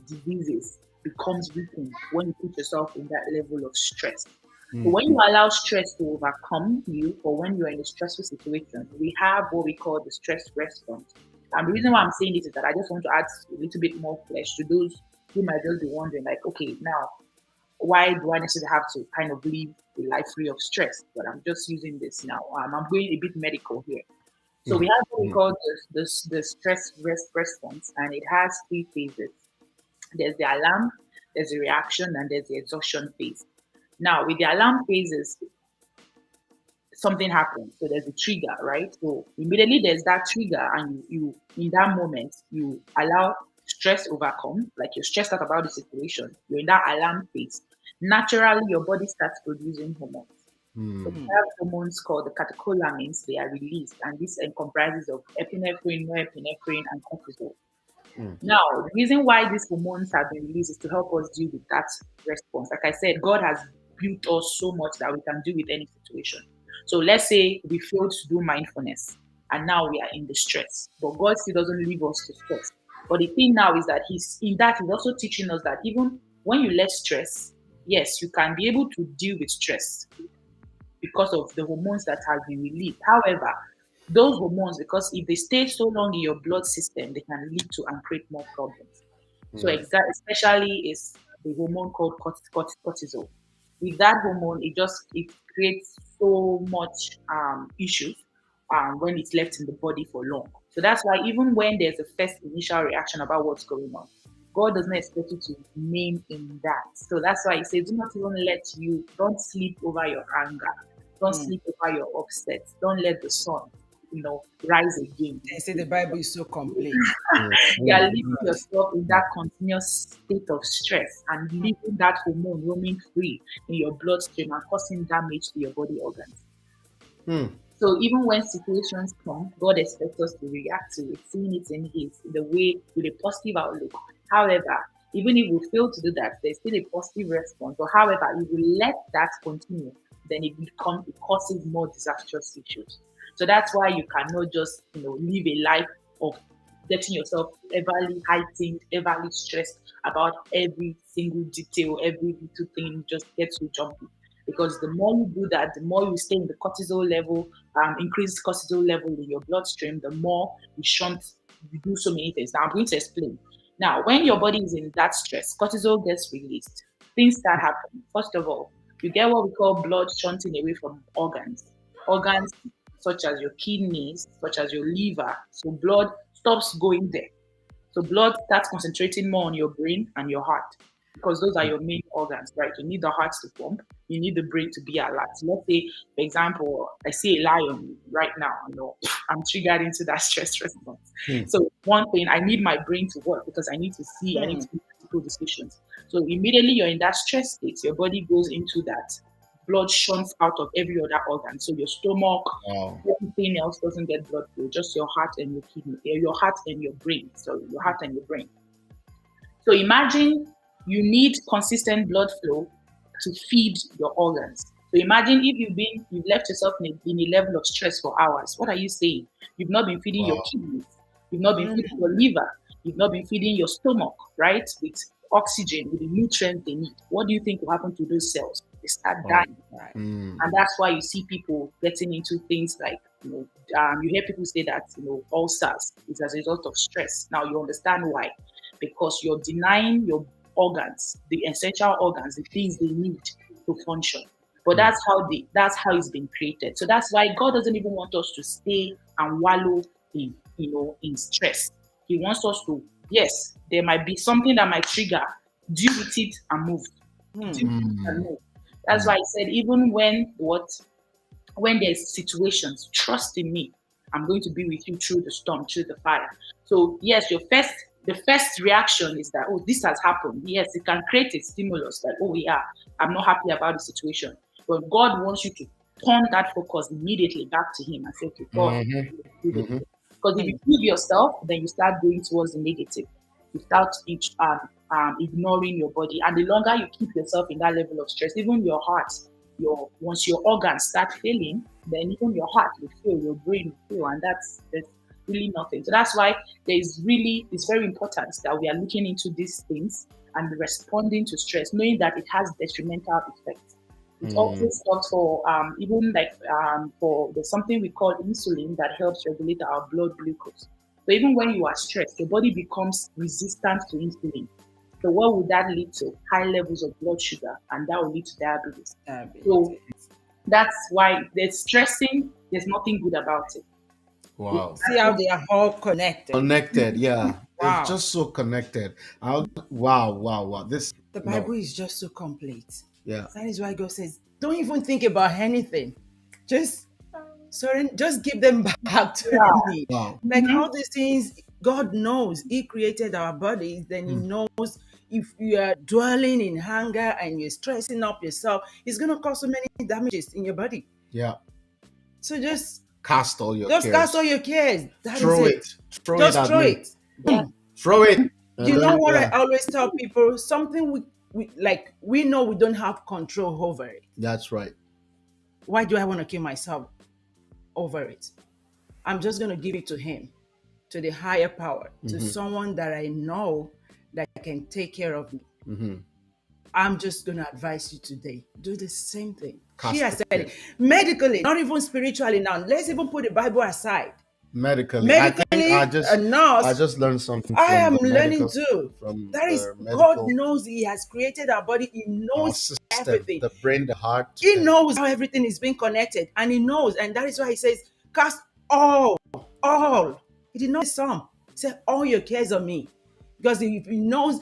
diseases becomes weakened when you put yourself in that level of stress. So Hmm, when you allow stress to overcome you, or when you're in a stressful situation, we have what we call the stress response. And the reason why I'm saying this is that I just want to add a little bit more flesh to those who might just be wondering, like, okay, now why do I necessarily have to kind of live a life free of stress? But I'm just using this now. I'm going a bit medical here. So we hmm, have what we hmm, call the stress response, and it has three phases. There's the alarm, there's the reaction, and there's the exhaustion phase. Now, with the alarm phases, something happens. So there's a trigger, right? So immediately there's that trigger, and you in that moment you allow stress overcome, like you're stressed out about the situation. You're in that alarm phase. Naturally, your body starts producing hormones. So we hmm, Hmm. have hormones called the catecholamines. They are released, and this comprises of epinephrine, norepinephrine, and cortisol. hmm, Now, the reason why these hormones have been released is to help us deal with that response. Like I said, God has built us so much that we can deal with any situation. So let's say we failed to do mindfulness and now we are in the stress, but God still doesn't leave us to stress. But the thing now is that He's also teaching us that even when you let stress, yes, you can be able to deal with stress because of the hormones that have been released. However, those hormones, because if they stay so long in your blood system, they can lead to and create more problems. So, hmm, especially is the hormone called cortisol. With that hormone, it creates so much issues when it's left in the body for long. So that's why even when there's a first initial reaction about what's going on, God doesn't expect you to remain in that. So that's why He says, do not even don't sleep over your anger, don't Hmm. sleep over your upset, don't let the sun, rise again. They say the Bible is so complete. hmm, You are hmm, leaving yourself in that continuous state of stress and leaving that hormone roaming free in your bloodstream and causing damage to your body organs. hmm, So even when situations come, God expects us to react to it, seeing it in the way with a positive outlook. However, even if we fail to do that, there's still a positive response. But however, if we let that continue, then it causes more disastrous issues. So that's why you cannot just live a life of getting yourself everly heightened, everly stressed about every single detail, every little thing just gets you jumpy. Because the more you do that, the more you stay in the cortisol level, increased cortisol level in your bloodstream, the more you do so many things. Now I'm going to explain. Now, when your body is in that stress, cortisol gets released. Things start happening. First of all, you get what we call blood shunting away from organs. Organs such as your kidneys, such as your liver. So blood stops going there. So blood starts concentrating more on your brain and your heart because those are your main organs, right? You need the heart to pump. You need the brain to be alert. Let's say, for example, I see a lion right now. I'm triggered into that stress response. Hmm. So one thing, I need my brain to work because I need to see, I need Hmm. to make critical decisions. So immediately you're in that stress state, your body goes into that. Blood shunts out of every other organ. So your stomach, Wow. everything else doesn't get blood flow, just your heart and your kidney, your heart and your brain. So your heart and your brain. So imagine you need consistent blood flow to feed your organs. So imagine if you've left yourself in a level of stress for hours. What are you saying? You've not been feeding your Wow. kidneys, you've not been feeding your liver, you've not been feeding your stomach, right? With oxygen, with the nutrients they need. What do you think will happen to those cells? They start Wow. dying. Right. And that's why you see people getting into things like, you hear people say that, ulcers is as a result of stress. Now you understand why. Because you're denying your organs, the essential organs, the things they need to function. But that's how it's been created. So that's why God doesn't even want us to stay and wallow in stress. He wants us to, yes, there might be something that might trigger, deal with it and move. Deal with it and Mm. move. That's why I said, even when there's situations, trust in me. I'm going to be with you through the storm, through the fire. So yes, the first reaction is that, oh, this has happened. Yes, it can create a stimulus like, oh yeah, I'm not happy about the situation. But God wants you to turn that focus immediately back to Him and say, okay, God, Mhm. Mhm. because if you give yourself, then you start going towards the negative without ignoring your body. And the longer you keep yourself in that level of stress, even your heart, once your organs start failing, then even your heart will fail, your brain will fail, and that's really nothing. So that's why it's very important that we are looking into these things and responding to stress, knowing that it has detrimental effects. It also Mm. stops for even like for there's something we call insulin that helps regulate our blood glucose. So even when you are stressed, your body becomes resistant to insulin. So what would that lead to? High levels of blood sugar, and that will lead to diabetes. So Diabetes. that's why there's stressing. There's nothing good about it. Wow. See how they are all connected. Connected, yeah. It's Wow. just so connected. Wow, wow, wow. This, The no, Bible is just so complete. yeah. That is why God says, don't even think about anything. Just just give them back to Yeah. me. Wow. Like Mm-hmm. all these things, God knows He created our bodies, then He Mm. knows if you are dwelling in hunger and you're stressing up yourself, it's gonna cause so many damages in your body. Yeah. So just Cast all your just cast all cares. your cares. That is Throw it. it. Throw it Just at throw me. it. Yeah. Throw it. And You know then, what I yeah, always tell people? Something we like we know we don't have control over it. that's right. Why do I want to kill myself over it? I'm just going to give it to Him, to the higher power, to Mm-hmm. someone that I know that can take care of me. Mm-hmm. I'm just going to advise you today, do the same thing. She Cast has the said care. it medically, not even spiritually now. Let's even put the Bible aside. Medically, I think Medically, a I nurse, just learned something I from am the learning medical, too. from That is, the God medical knows He has created our body. He our knows system, everything. the brain, the heart, He and knows how everything is being connected, and He knows, and that is why He says, "Cast all." He did not say some. He said, "All your cares on me," because He knows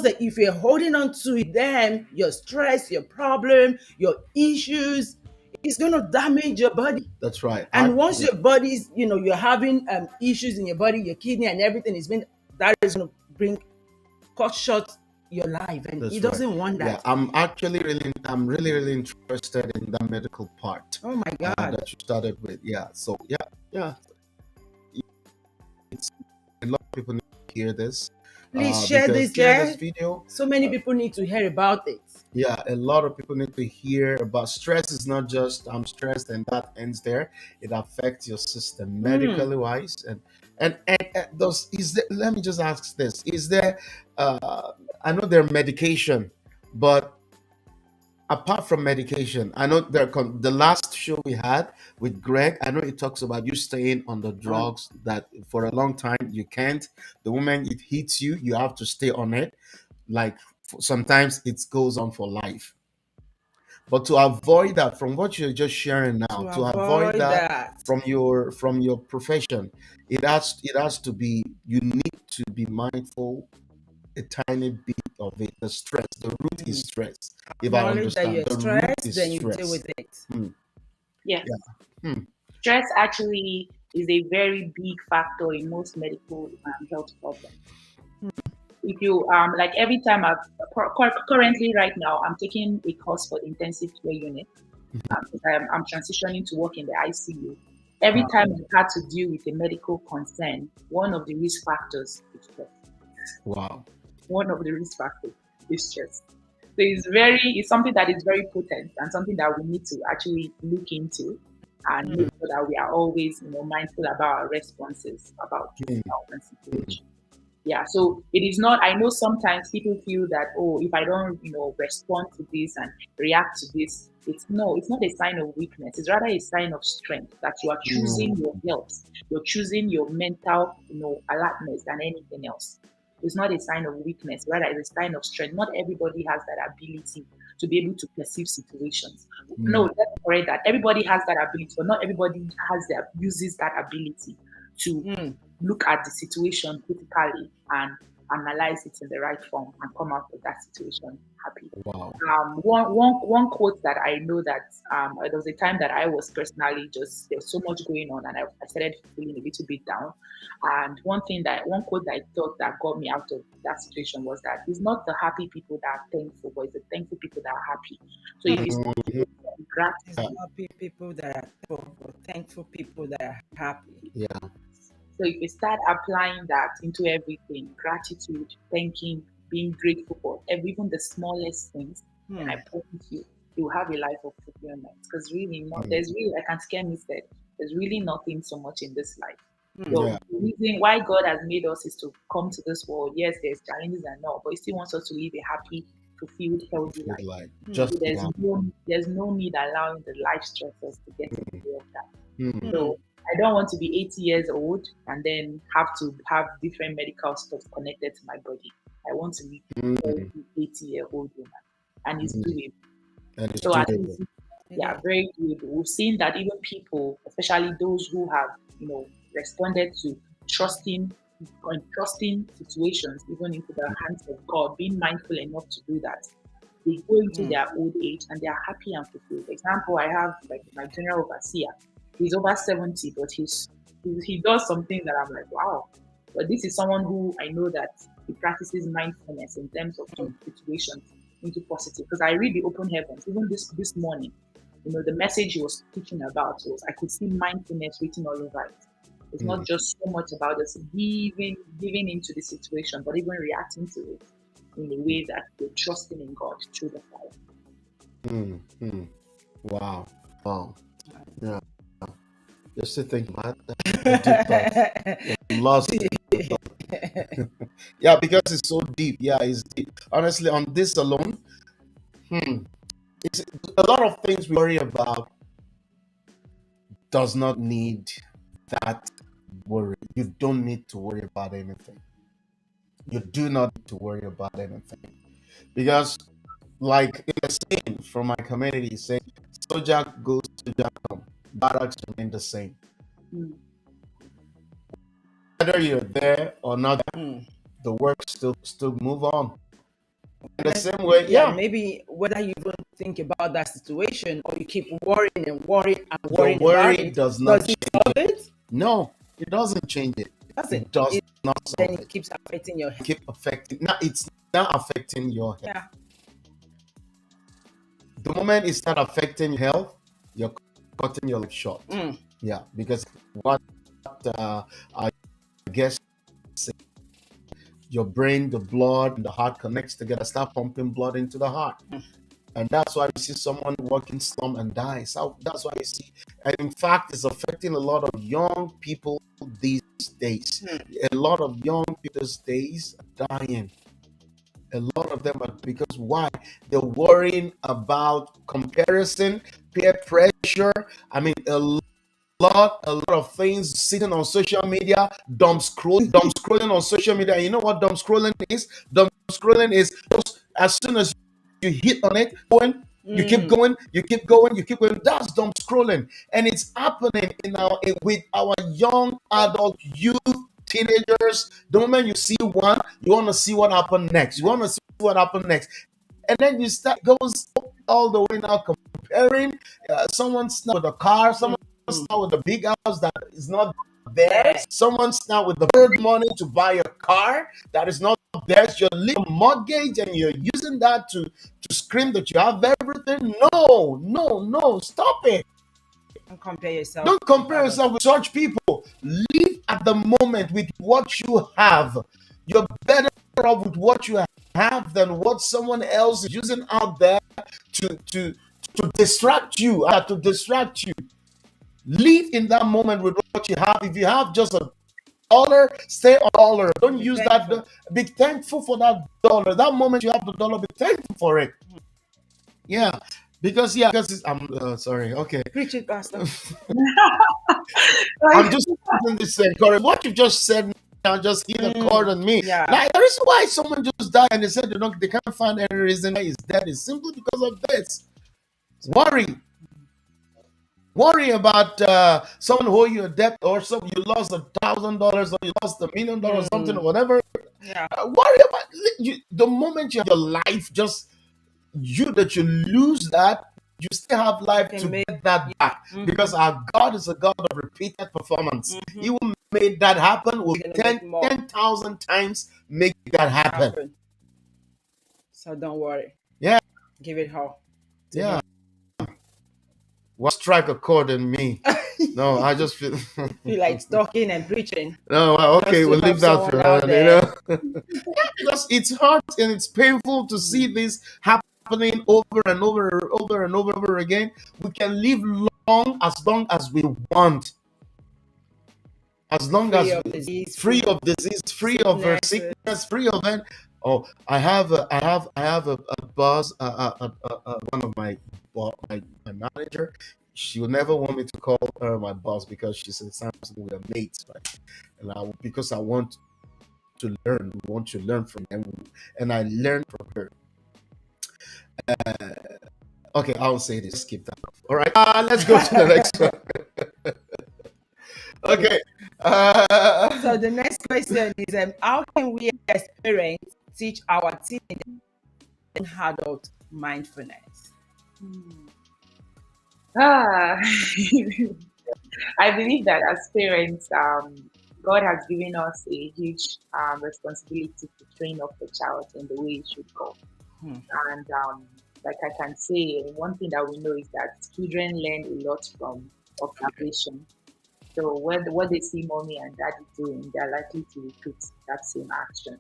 that if you're holding on to them, your stress, your problem, your issues, it's going to damage your body. that's right. And once Yeah, your body's, you're having issues in your body, your kidney and everything is being that is going to bring cut short your life, and He that's right. doesn't want Yeah, that. I'm really, really interested in the medical part Oh my God! that you started with. Yeah, so yeah, yeah, it's a lot of people need to hear this Please share because this share this there. video. So many people need to hear about it. Yeah, a lot of people need to hear about stress. Is not just I'm stressed and that ends there. It affects your system Mm. medically wise, and those is there, let me just ask this: is there? I know there are medication, but apart from medication, I know the last show we had with Greg. I know it talks about you staying on the On drugs that for a long time you can't. The moment it hits you, you have to stay on it. Like sometimes it goes on for life. But to avoid that, from what you're just sharing now, To to avoid avoid that that. from your profession, it has to be, you need to be mindful a tiny bit of it. The stress, the root is Mm. stress. If I Acknowledge that understand, you're the root stressed, is then you deal stress. with it. Hmm. Yes. Yeah. Hmm. Stress actually is a very big factor in most medical health problems. If you like every time currently right now I'm taking a course for the intensive care unit. I'm transitioning to work in the ICU. Every time I've had to deal with a medical concern, one of the risk factors is stress. Wow. One of the risk factors is stress. So it's something that is very potent and something that we need to actually look into and make sure that we are always, mindful about our responses about Hmm. critical and situation. Yeah, so it is not, I know sometimes people feel that, oh, if I don't, respond to this and react to this, it's not a sign of weakness. It's rather a sign of strength that you are Hmm. choosing your health. You're choosing your mental, alertness than anything else. It's not a sign of weakness, rather it's a sign of strength. Not everybody has that ability to be able to perceive situations. No, Hmm. let's correct that. Everybody has that ability, but not everybody uses that ability to Mm. look at the situation critically and analyze it in the right form and come out of that situation happy. Wow. One quote that I know that there was a time that I was personally just there's so much going on and I started feeling a little bit down. And one quote that I thought that got me out of that situation was that it's not the happy people that are thankful, but it's the thankful people that are happy. So if you Mm. start Mhm. with It's gratitude, happy people that are thankful people that are happy. Yeah. so if you start applying that into everything, gratitude, thanking, being grateful for even the smallest things, then I Mm. promise you, you'll have a life of fulfillment. Because really, not Hmm. there's really, like Aunt Kemi said, there's really nothing so much in this life. Mm. Yeah. The reason why God has made us is to come to this world. Yes, there's challenges and all, but He still wants us to live a happy, fulfilled, healthy Feel life. like Mm. just So be happy. there's no need allowing the life stressors to get in the way of that. Hmm. Mm. So I don't want to be 80 years old and then have to have different medical stuff connected to my body. I want to be a Hmm. healthy 80-year-old woman, and it's Hmm. doable. And it's So at doable. least, It yeah, is. very doable. We've seen that even people, especially those who have, responded to trusting trusting situations, even into the hands of God, being mindful enough to do that. They go into Mm. their old age and they are happy and fulfilled. Example, I have like my general overseer. He's over 70, but he does something that I'm like, wow. But this is someone who I know that he practices mindfulness in terms of turning situations into positive. Because I read the open heavens, even this morning, the message he was teaching about was I could see mindfulness written all over it. It's Hmm. not just so much about us giving into the situation, but even reacting to it in a way that you're trusting in God through the fire. Hmm. Hmm. Wow. Wow. Yeah. Just to think about that. A deep thought. Lost in the thought. Yeah, because it's so deep. Yeah, it's deep. Honestly, on this alone, hmm, it's a lot of things we worry about does not need that worry. You don't need to worry about anything. You do not need to worry about anything. Because like in the saying from my community saying, soldier goes to come, barracks remain the same. Mm. Whether you're there or not, Mm. the work still move on. In the same way, Yeah, yeah, maybe whether you even think about that situation or you keep worrying and worrying and your worrying about worry it, does not does it change solve it. it? No, it doesn't change it. It doesn't. It does It, not then solve it it. keeps affecting your health. Keep affecting. Now it's now affecting your health. Yeah. The moment it start affecting your health, you're cutting your life short. Mm. Yeah, because what I guess your brain, the blood, and the heart connects together, start pumping blood into the heart. And that's why you see someone walking slum and die. So that's why you see, and in fact, it's affecting a lot of young people these days. Mm. A lot of young people these days are dying. A lot of them are because why? They're worrying about comparison, peer pressure. I mean, a lot of things sitting on social media, dumb scrolling on social media. And you know what dumb scrolling is? Dumb scrolling is just as soon as you hit on it, going, You keep going, you keep going, you keep going. That's dumb scrolling. And it's happening with our young adult youth teenagers. The moment you see one, you want to see what happened next. You want to see what happened next. And then you start goes all the way now comparing. Someone's now with a car, someone's now with a big house that is not theirs. Someone's now with the third money to buy a car that is not theirs. You're living a mortgage and you're using that to scream that you have everything. No, no, no, stop it. Don't compare yourself. Don't compare yourself with such people. Live at the moment with what you have. You're better off with what you have than what someone else is using out there to distract you. To distract you. Live in that moment with what you have. If you have just $1, stay on $1. Don't use that. Be thankful for that dollar. That moment you have the dollar, be thankful for it. Yeah. Because I'm sorry. Okay. Preach it, Pastor. I'm just using this encourage. What you just said now just hit a chord on me. Yeah. Like the reason why someone just died and they said they can't find any reason why he's dead is simply because of this. Worry about someone who you a debt or something you lost $1,000 or you lost $1 million or something or whatever. Yeah. Worry about the moment you have your life, just you lose that, you still have life to get that back because our God is a God of repeated performance. He will make that happen. Will 10,000 times make that happen. So don't worry. Yeah. Give it all. Yeah. What strike a chord in me? No, I just feel like talking and preaching. No, okay, we'll leave that for now. Because it's hard and it's painful to see this happening over and over again. We can live long as we want. As long free as of disease, free of disease, free of sickness, free of it. Oh, I have a boss, one of my manager. She would never want me to call her my boss because she says something we are mates, right? And because I want to learn, from them, and I learn from her. Okay, I'll say this. Skip that. All right, let's go to the next one. Okay. So the next question is, how can we as parents teach our teenagers adult mindfulness? I believe that as parents, God has given us a huge responsibility to train up the child in the way it should go. And like I can say, one thing that we know is that children learn a lot from observation. So what they see mommy and daddy doing, they're likely to repeat that same action.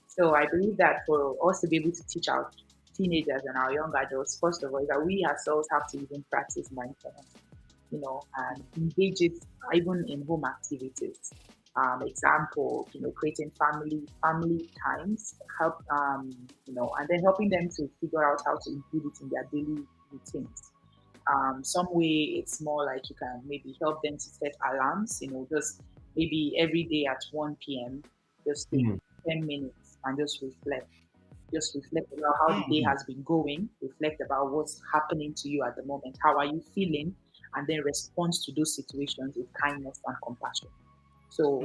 So I believe that for us to be able to teach our teenagers and our young adults, first of all, is that we ourselves have to even practice mindfulness, and engage it even in home activities. Example, creating family times, help, and then helping them to figure out how to include it in their daily routines. Some way it's more like you can maybe help them to set alarms, just maybe every day at 1 p.m., just take 10 minutes and just reflect. Just reflect about how the day has been going, reflect about what's happening to you at the moment, how are you feeling, and then respond to those situations with kindness and compassion. So,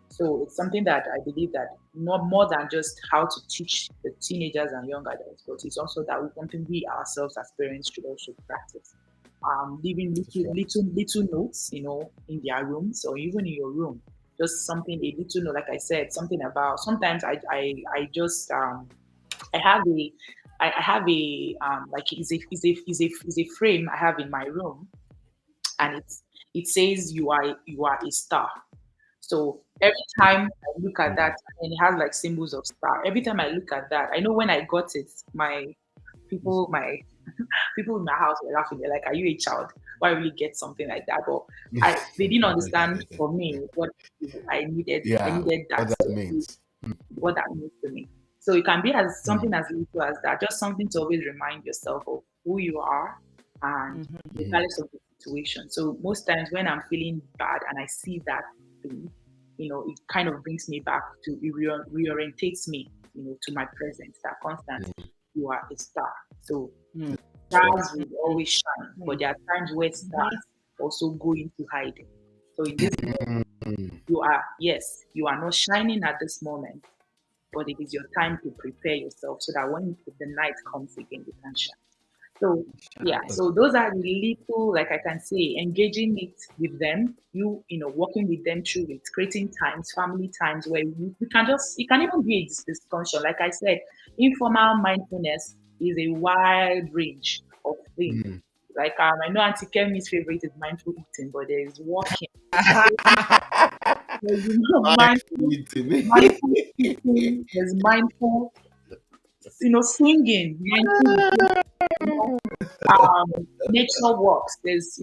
so it's something that I believe that not more than just how to teach the teenagers and young adults, but it's also that something we ourselves as parents should also practice. Leaving little notes, in their rooms or even in your room, just something a little note. Like I said, something about. Sometimes I just I have a like is a frame I have in my room, and it says you are a star. So every time I look at that, and it has like symbols of star. Every time I look at that, I know when I got it, my people in my house were laughing. They're like, "Are you a child? Why will you get something like that?" But they didn't understand for me what I needed. I needed that. What that means. What that means to me. So it can be as something as little as that, just something to always remind yourself of who you are and regardless of the situation. So most times when I'm feeling bad and I see that thing, it kind of brings me back to, it reorientates me, to my present, that constant, you are a star. So stars will always shine, but Mm. there are times where Mhm. stars also go into hiding. So in this, Mm. yes, you are not shining at this moment, but it is your time to prepare yourself so that when the night comes again, you can shine. So yeah, Shine. so those are the little, like I can say, engaging it with them, working with them through it, creating times, family times where we can just, it can even be a discussion. Like I said, informal mindfulness is a wide range of things. Mm. Like I know Auntie Kemi's favorite is mindful eating, but there is walking. There's My eating. mindful eating. There's mindful, singing, mindful, nature walks. There's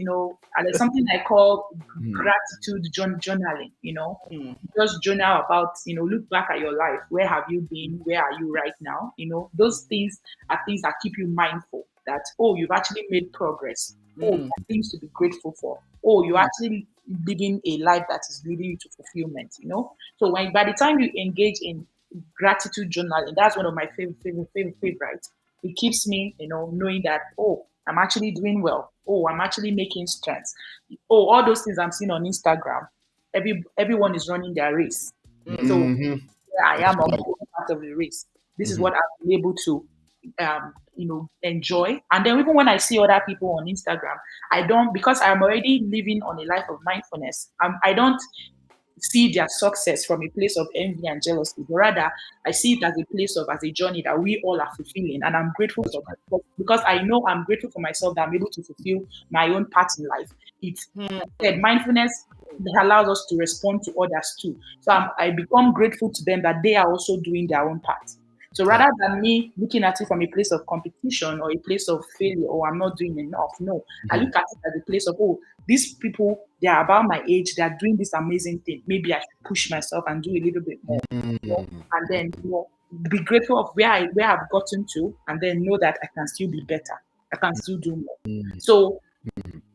something I call Mm. gratitude journaling. Mm. Just journal about, look back at your life. Where have you been? Where are you right now? Those things are things that keep you mindful that, oh, you've actually made progress. Oh, Mm. things to be grateful for. Oh, you're Mm. actually living a life that is leading you to fulfillment. So by the time you engage in gratitude journaling, that's one of my favorite favorites. It keeps me, knowing that, oh, I'm actually doing well. Oh, I'm actually making strengths. Oh, all those things I'm seeing on Instagram. Everyone is running their race. So Hmm. where I That's am on right. my own part of the race. This is Hmm. what I've been able to enjoy. And then even when I see other people on Instagram, I don't, because I'm already living on a life of mindfulness. I don't see their success from a place of envy and jealousy, but rather I see it as a journey that we all are fulfilling. And I'm grateful That's for right. that because I know I'm grateful for myself that I'm able to fulfill my own part in life. It's said mindfulness that allows us to respond to others too. So I become grateful to them that they are also doing their own part. So Yeah. rather than me looking at it from a place of competition or a place of failure or I'm not doing enough, no, I Mhm. look at it as a place of, oh, these people, they are about my age, they are doing this amazing thing. Maybe I should push myself and do a little bit more. And then be grateful of where I've gotten to, and then know that I can still be better. I can still do more. So,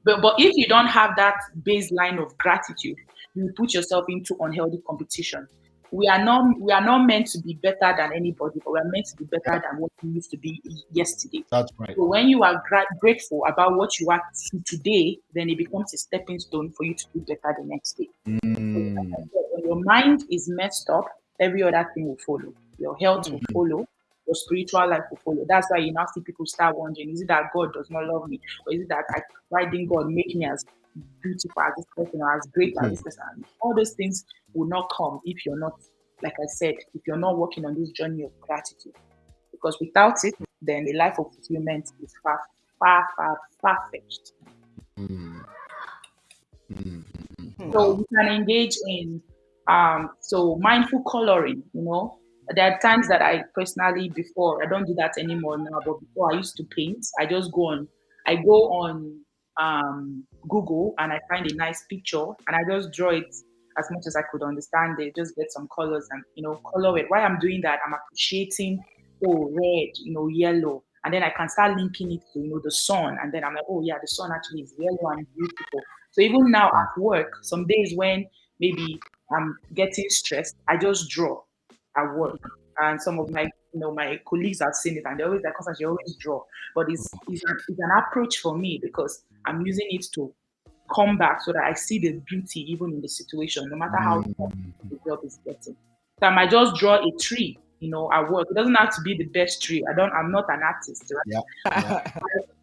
but if you don't have that baseline of gratitude, you put yourself into unhealthy competition. We are not meant to be better than anybody, but we are meant to be better Yeah. than what we used to be yesterday. That's right. So when you are grateful about what you are today, then it becomes a stepping stone for you to do better the next day. Mm. When your mind is messed up, every other thing will follow. Your health will follow. Your spiritual life will follow. That's why you now see people start wondering: is it that God does not love me, or is it that why didn't God make me as beautiful as this person or as great as this person? All those things will not come if you're not, like I said, if you're not working on this journey of gratitude. Because without it, then the life of fulfillment is far, far, far, far fetched. Mm. So Wow. we can engage in mindful coloring. There are times that I personally before I don't do that anymore now, but before I used to paint. I go on Google and I find a nice picture and I just draw it as much as I could understand it, just get some colors and color it. While I'm doing that, I'm appreciating red, yellow. And then I can start linking it to the sun. And then I'm like, oh yeah, the sun actually is yellow and beautiful. So even now at work, some days when maybe I'm getting stressed, I just draw at work. And some of my colleagues have seen it, and they're always like, "Constance, you always draw." But it's an approach for me because I'm using it to come back so that I see the beauty even in the situation, no matter how tough the job is getting. So I might just draw a tree, at work. It doesn't have to be the best tree. I'm not an artist, right? Yeah. Yeah.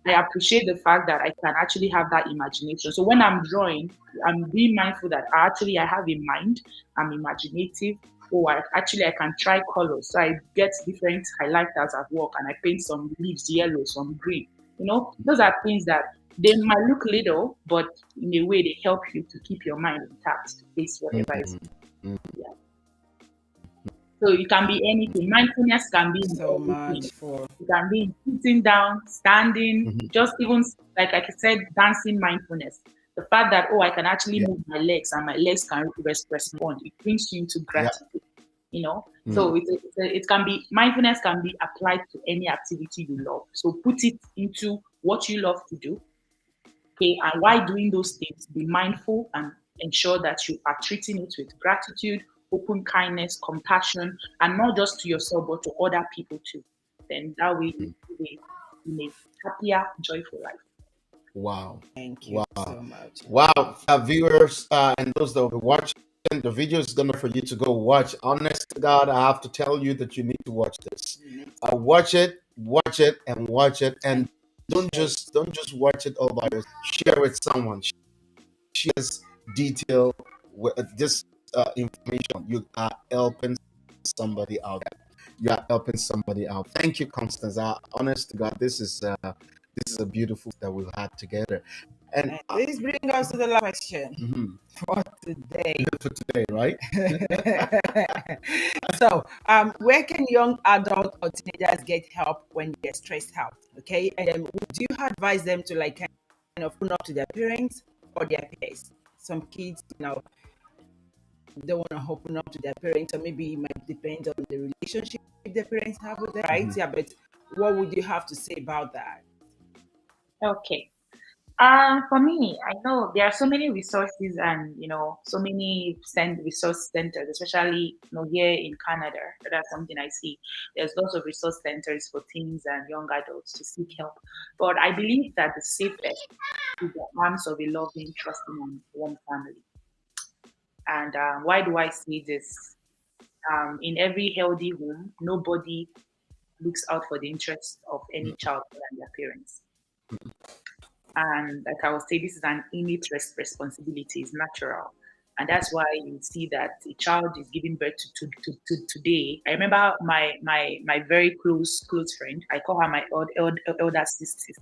I appreciate the fact that I can actually have that imagination. So when I'm drawing, I'm being mindful that I have a mind, I'm imaginative, or I can try colors. So I get different highlighters at work and I paint some leaves yellow, some green. Those are things that they might look little, but in a way they help you to keep your mind intact to face whatever is. Yeah. So it can be anything. Mindfulness can be in So everything. much for. It can be in sitting down, standing, just even like I said, dancing mindfulness. The fact that I can actually Yeah. move my legs and my legs can respond. It brings you into Yeah. gratitude. Mm. So it can be mindfulness can be applied to any activity you love. So put it into what you love to do. Okay, and while doing those things, be mindful and ensure that you are treating it with gratitude, open kindness, compassion, and not just to yourself, but to other people too. Then that way in a happier, joyful life. Wow. Thank you Wow. so much. Wow. Viewers and those that will be watching, the video is going to for you to go watch. Honest to God, I have to tell you that you need to watch this. You need Watch it, and watch it. And and share it. don't just watch it all by yourself. Share with someone. Share this detail with this information. You are helping somebody out. You are helping somebody out. Thank you, Constance. Honest to God, this is a beautiful that we've had together. And And this brings us to the last question mhm, for today. for today, right? So, where can young adults or teenagers get help when they're stressed out? Okay, and would you advise them to like kind of open up to their parents or their peers? Some kids, don't want to open up to their parents, or maybe it might depend on the relationship their parents have with them, right? Mhm. Yeah, but what would you have to say about that? Okay. For me, I know there are so many resources and so many resource centers, especially here in Canada. That's something I see. There's lots of resource centers for teens and young adults to seek help. But I believe that the safest is the arms of a loving, trusting, and warm family. And why do I say this? In every healthy home, nobody looks out for the interests of any child other than their parents. And like I will say, this is an innate responsibility, it's natural. And that's why you see that a child is giving birth to today. I remember my very close friend. I call her my elder sister.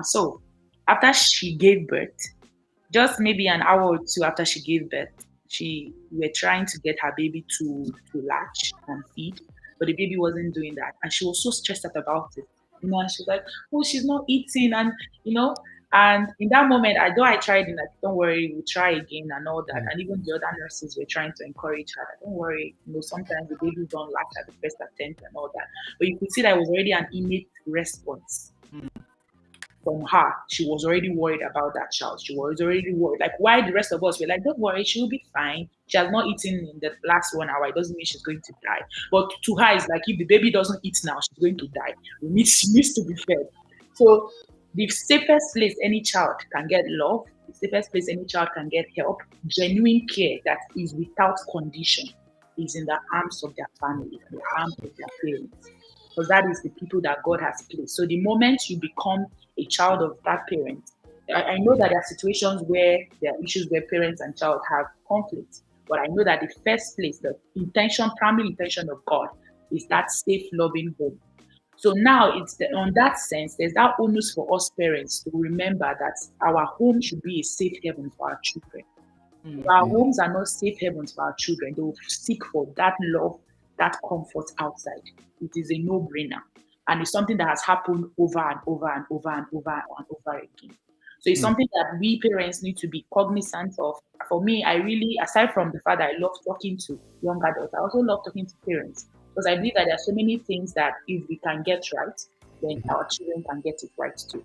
So after she gave birth, just maybe an hour or two after she gave birth, she were trying to get her baby to latch and feed, but the baby wasn't doing that, and she was so stressed out about it. And she was like, "Oh, she's not eating," and you know. And in that moment, I though I tried and like, don't worry, we'll try again and all that. Mhm. And even the other nurses were trying to encourage her that don't worry, sometimes the babies don't latch at the first attempt and all that. But you could see that it was already an innate response from her. She was already worried about that child. She was already worried. Like, why the rest of us were like, don't worry, she'll be fine. She has not eaten in the last 1 hour. It doesn't mean she's going to die. But to her, it's like if the baby doesn't eat now, she's going to die. She needs to be fed. So the safest place any child can get love, the safest place any child can get help, genuine care that is without condition, is in the arms of their family, the arms of their parents. Because that is the people that God has placed. So the moment you become a child of that parent, I know that there are situations where there are issues where parents and child have conflict, but I know that the first place, the intention, primary intention of God is that safe, loving home. So now on that sense, there's that onus for us parents to remember that our home should be a safe haven for our children. If our homes are not safe havens for our children, they will seek for that love, that comfort outside. It is a no-brainer. And it's something that has happened over and over and over and over and over again. So it's something that we parents need to be cognizant of. For me, I really, aside from the fact that I love talking to young adults, I also love talking to parents because I believe that there are so many things that if we can get right, then our children can get it right too.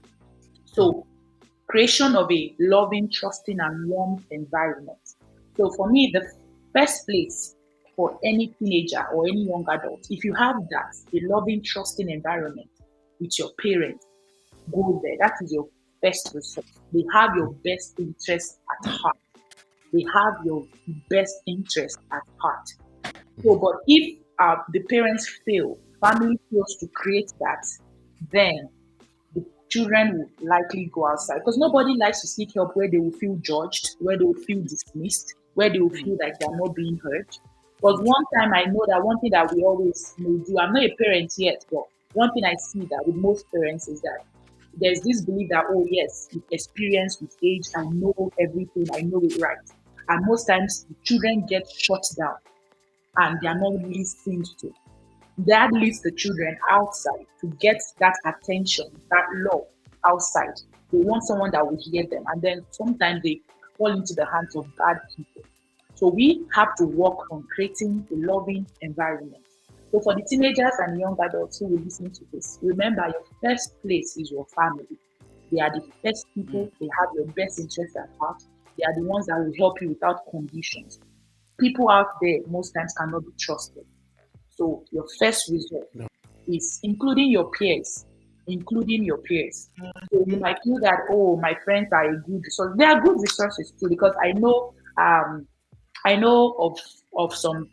So creation of a loving, trusting, and warm environment. So for me, the first place for any teenager or any young adult, if you have that, a loving, trusting environment with your parents, go there. That is your best resource. They have your best interest at heart. They have your best interest at heart. So, but if the parents fail, family fails to create that, then the children will likely go outside because nobody likes to seek help where they will feel judged, where they will feel dismissed, where they will feel like they are not being heard. Because one time I know that one thing that we always do, I'm not a parent yet, but one thing I see that with most parents is that there's this belief that, oh, yes, with experience, with age, I know everything, I know it right. And most times the children get shut down and they are not listened to. That leads the children outside to get that attention, that love outside. They want someone that will hear them. And then sometimes they fall into the hands of bad people. So we have to work on creating a loving environment. So for the teenagers and young adults who will listen to this, remember your first place is your family. They are the first people, they have your best interest at heart. They are the ones that will help you without conditions. People out there most times cannot be trusted. So your first resort No. is including your peers, including your peers. So you Mhm. might feel that, oh, my friends are a good resource. They are good resources too, because I know of some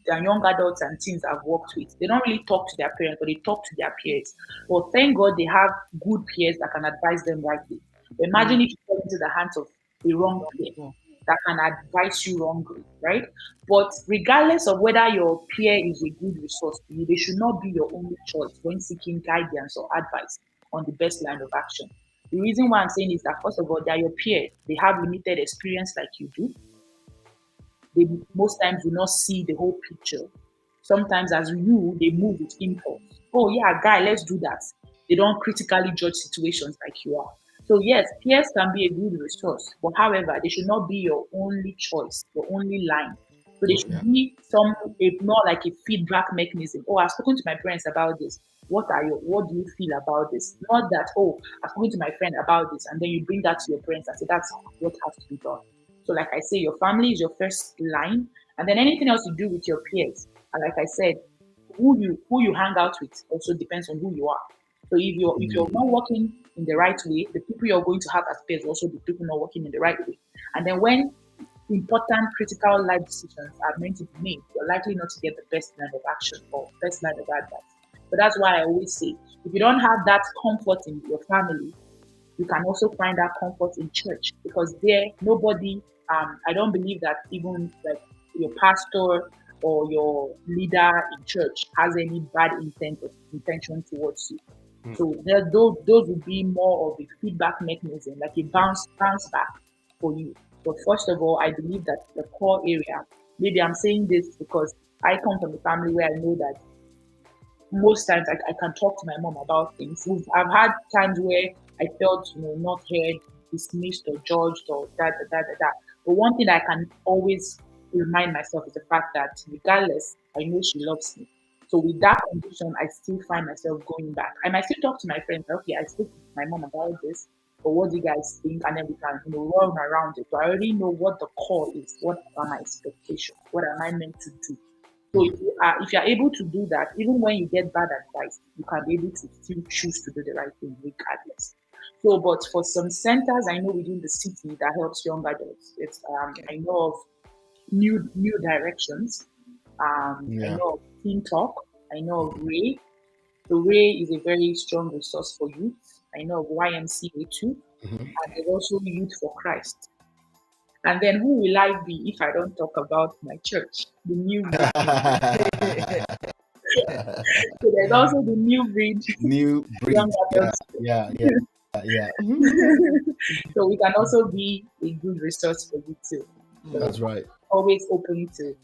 young adults and teens I've worked with. They don't really talk to their parents, but they talk to their peers. But thank God they have good peers that can advise them rightly. But Mm. imagine if you fall into the hands of the wrong peer Well, that can advise you wrongly, right? But regardless of whether your peer is a good resource to you, they should not be your only choice when seeking guidance or advice on the best line of action. The reason why I'm saying is that, first of all, they are your peer. They have limited experience like you do. They most times do not see the whole picture. Sometimes, as you, they move with impulse. Oh, yeah, guy, let's do that. They don't critically judge situations like you are. So, yes, peers can be a good resource, but however, they should not be your only choice, your only line. So, they Oh, should yeah. be more like a feedback mechanism. Oh, I've spoken to my parents about this. What do you feel about this? Not that, oh, I've spoken to my friend about this, and then you bring that to your parents and say that's what has to be done. So, like I say, your family is your first line, and then anything else you do with your peers. And like I said, who you hang out with also depends on who you are. So if you're not working in the right way, the people you're going to have as peers will also be people not working in the right way. And then when important critical life decisions are meant to be made, you're likely not to get the best line of action or best line of advice. But that's why I always say, if you don't have that comfort in your family, you can also find that comfort in church, because there nobody I don't believe that even like your pastor or your leader in church has any bad intention towards you. So those would be more of a feedback mechanism, like a bounce back for you. But first of all, I believe that the core area, maybe I'm saying this because I come from a family where I know that most times I can talk to my mom about things. I've had times where I felt, not heard, dismissed or judged or da. But one thing I can always remind myself is the fact that regardless, I know she loves me. So with that condition, I still find myself going back. I might still talk to my friends. Okay, I spoke to my mom about this, but what do you guys think? And then we can, run around it. So I already know what the core is. What are my expectations? What am I meant to do? So if you're able to do that, even when you get bad advice, you can be able to still choose to do the right thing regardless. So, but for some centers I know within the city that helps young adults, it's okay. I know of new directions. I Yeah. know of Teen Talk. I know of Ray. So Ray is a very strong resource for youth. I know of YMCA too, Mhm. and there's also Youth for Christ. And then who will I be if I don't talk about my church, the New Breed? So there's also the New Breed New young breed. Yeah, adults. yeah, yeah, yeah. Mhm. So we can also be a good resource for you too. So That's right. always open to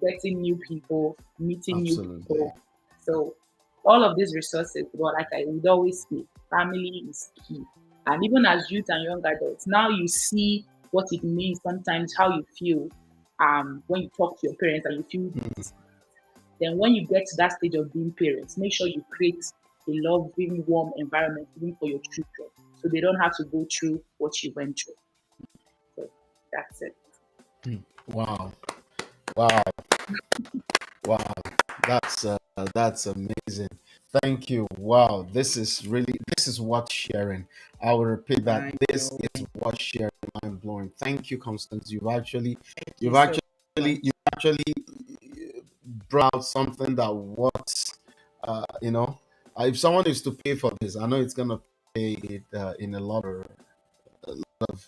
getting new people, meeting new Absolutely. people. So all of these resources, well, like I would always say, family is key. And even as youth and young adults, now you see what it means sometimes, how you feel when you talk to your parents and you feel this. Then when you get to that stage of being parents, make sure you create a loving, warm environment even for your children, so they don't have to go through what you went through. So that's it. Wow. Wow. Wow. That's amazing. Thank you. Wow. This is what sharing. I will repeat that. I This know. is what sharing, mind blowing. Thank you, Constance. Thank you You've so actually much. you've actually brought out something that works. You know, if someone is to pay for this, I know it's gonna pay it in a lot of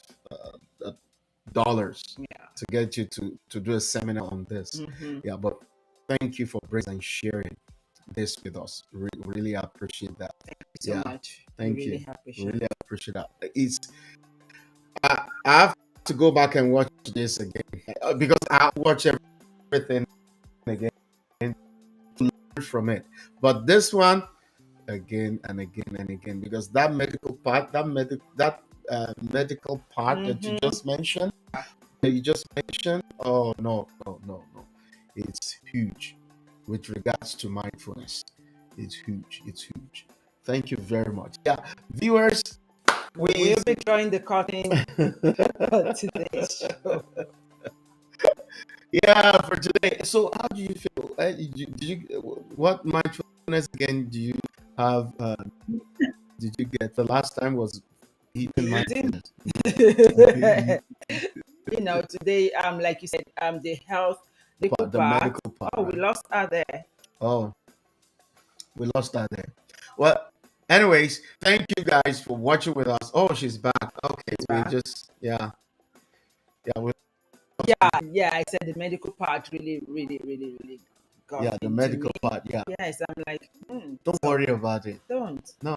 dollars Yeah. to get you to do a seminar on this. Mm-hmm. Yeah, but thank you for bringing and sharing this with us. Really appreciate that. Thank you so Yeah, much. We thank you. really appreciate Really appreciate that. I have to go back and watch this again because I watch everything again to learn from it. But this one again and again and again because that medical part it. that Mm-hmm. you just mentioned, oh no, no, no, no, it's huge with regards to mindfulness. It's huge. It's huge. Thank you very much. Yeah, viewers, We'll please. be drawing the curtain for today's show. Yeah, for today. So, how do you feel? Did you what mindfulness mindfulness again do you have? Did you get the last time was eating Eating. mindfulness? Today, like you said, the health, medical The part. medical part, Oh, we right? lost her there. Oh, we lost that there. Well, anyways, thank you guys for watching with us. Oh, she's back. Okay, we Back. just yeah we Yeah, yeah. I said the medical part really, really, really, really got yeah the into medical me. part. Yeah, Yes, I'm like, don't so worry about it. don't. No,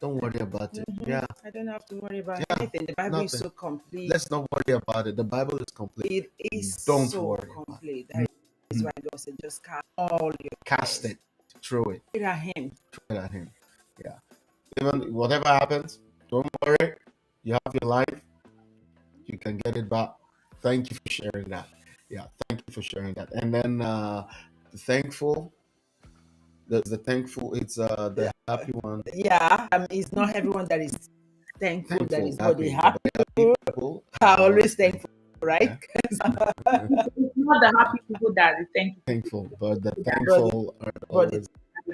don't worry about it. Yeah, I don't have to worry about yeah, anything. The Bible is nothing. so complete. Let's not worry about it. The Bible is complete. It is Don't so worry about complete. it. That is why God said, just cast all your Cast cares. it, throw it, Look at Him. throw it at Him. Yeah, even whatever happens, don't worry. You have your life. You can get it back. Thank you for sharing that. Yeah, thank you for sharing that. And then thankful. The thankful. It's the happy one. Yeah, it's not everyone that is thankful that Thankful, is, but the happy. But happy the happy people people are are always always thankful, thankful. right? Yeah, It's not the happy people that is thankful. thankful. But the but the, thankful are but the always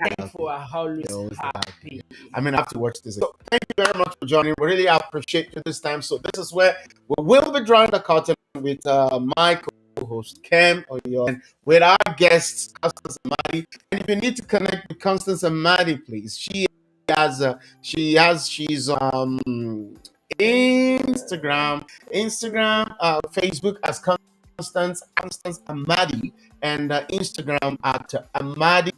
thankful happy. are They're always always happy. Yeah. happy. I mean, I have to watch this. So thank you very much for joining. We really appreciate you this time. So this is where we will be drawing the curtain with my co-host Kem Oyo and with our guests Constance Amadi. And if you need to connect with Constance Amadi, please, she's Instagram, Facebook as Constance Amadi, and Instagram at Amadi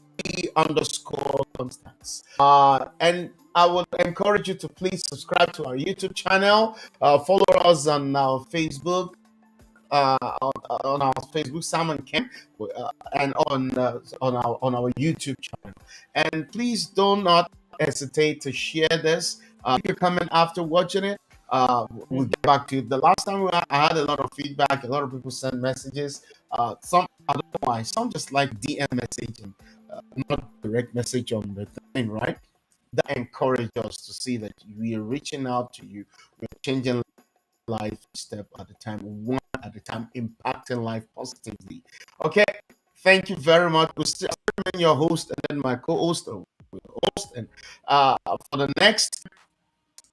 underscore Constance. And I would encourage you to please subscribe to our YouTube channel, follow us on our Facebook, on our Facebook, Sam and Ken, and on our YouTube channel. And please do not hesitate to share this. If you're coming after watching it, we'll get back to you. The last time I had a lot of feedback. A lot of people sent messages. Some I don't know why. Some just like DM messaging, not direct message on the thing, right? That encourage us to see that we are reaching out to you. We're changing life step at a time, one at a time, impacting life positively. Okay, thank you very much. We'll still remain your host and then my co-host and for the next,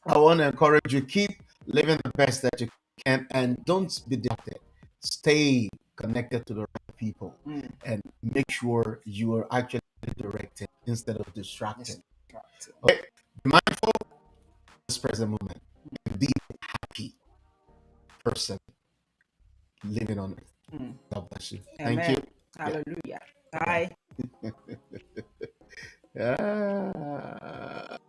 I want to encourage you, keep living the best that you can and don't be distracted. Stay connected to the right people and make sure you are actually directed instead of distracted. Okay, be mindful of this present moment and be a happy person living on earth. God bless you. Thank you. Amen. Hallelujah. Bye. Yeah.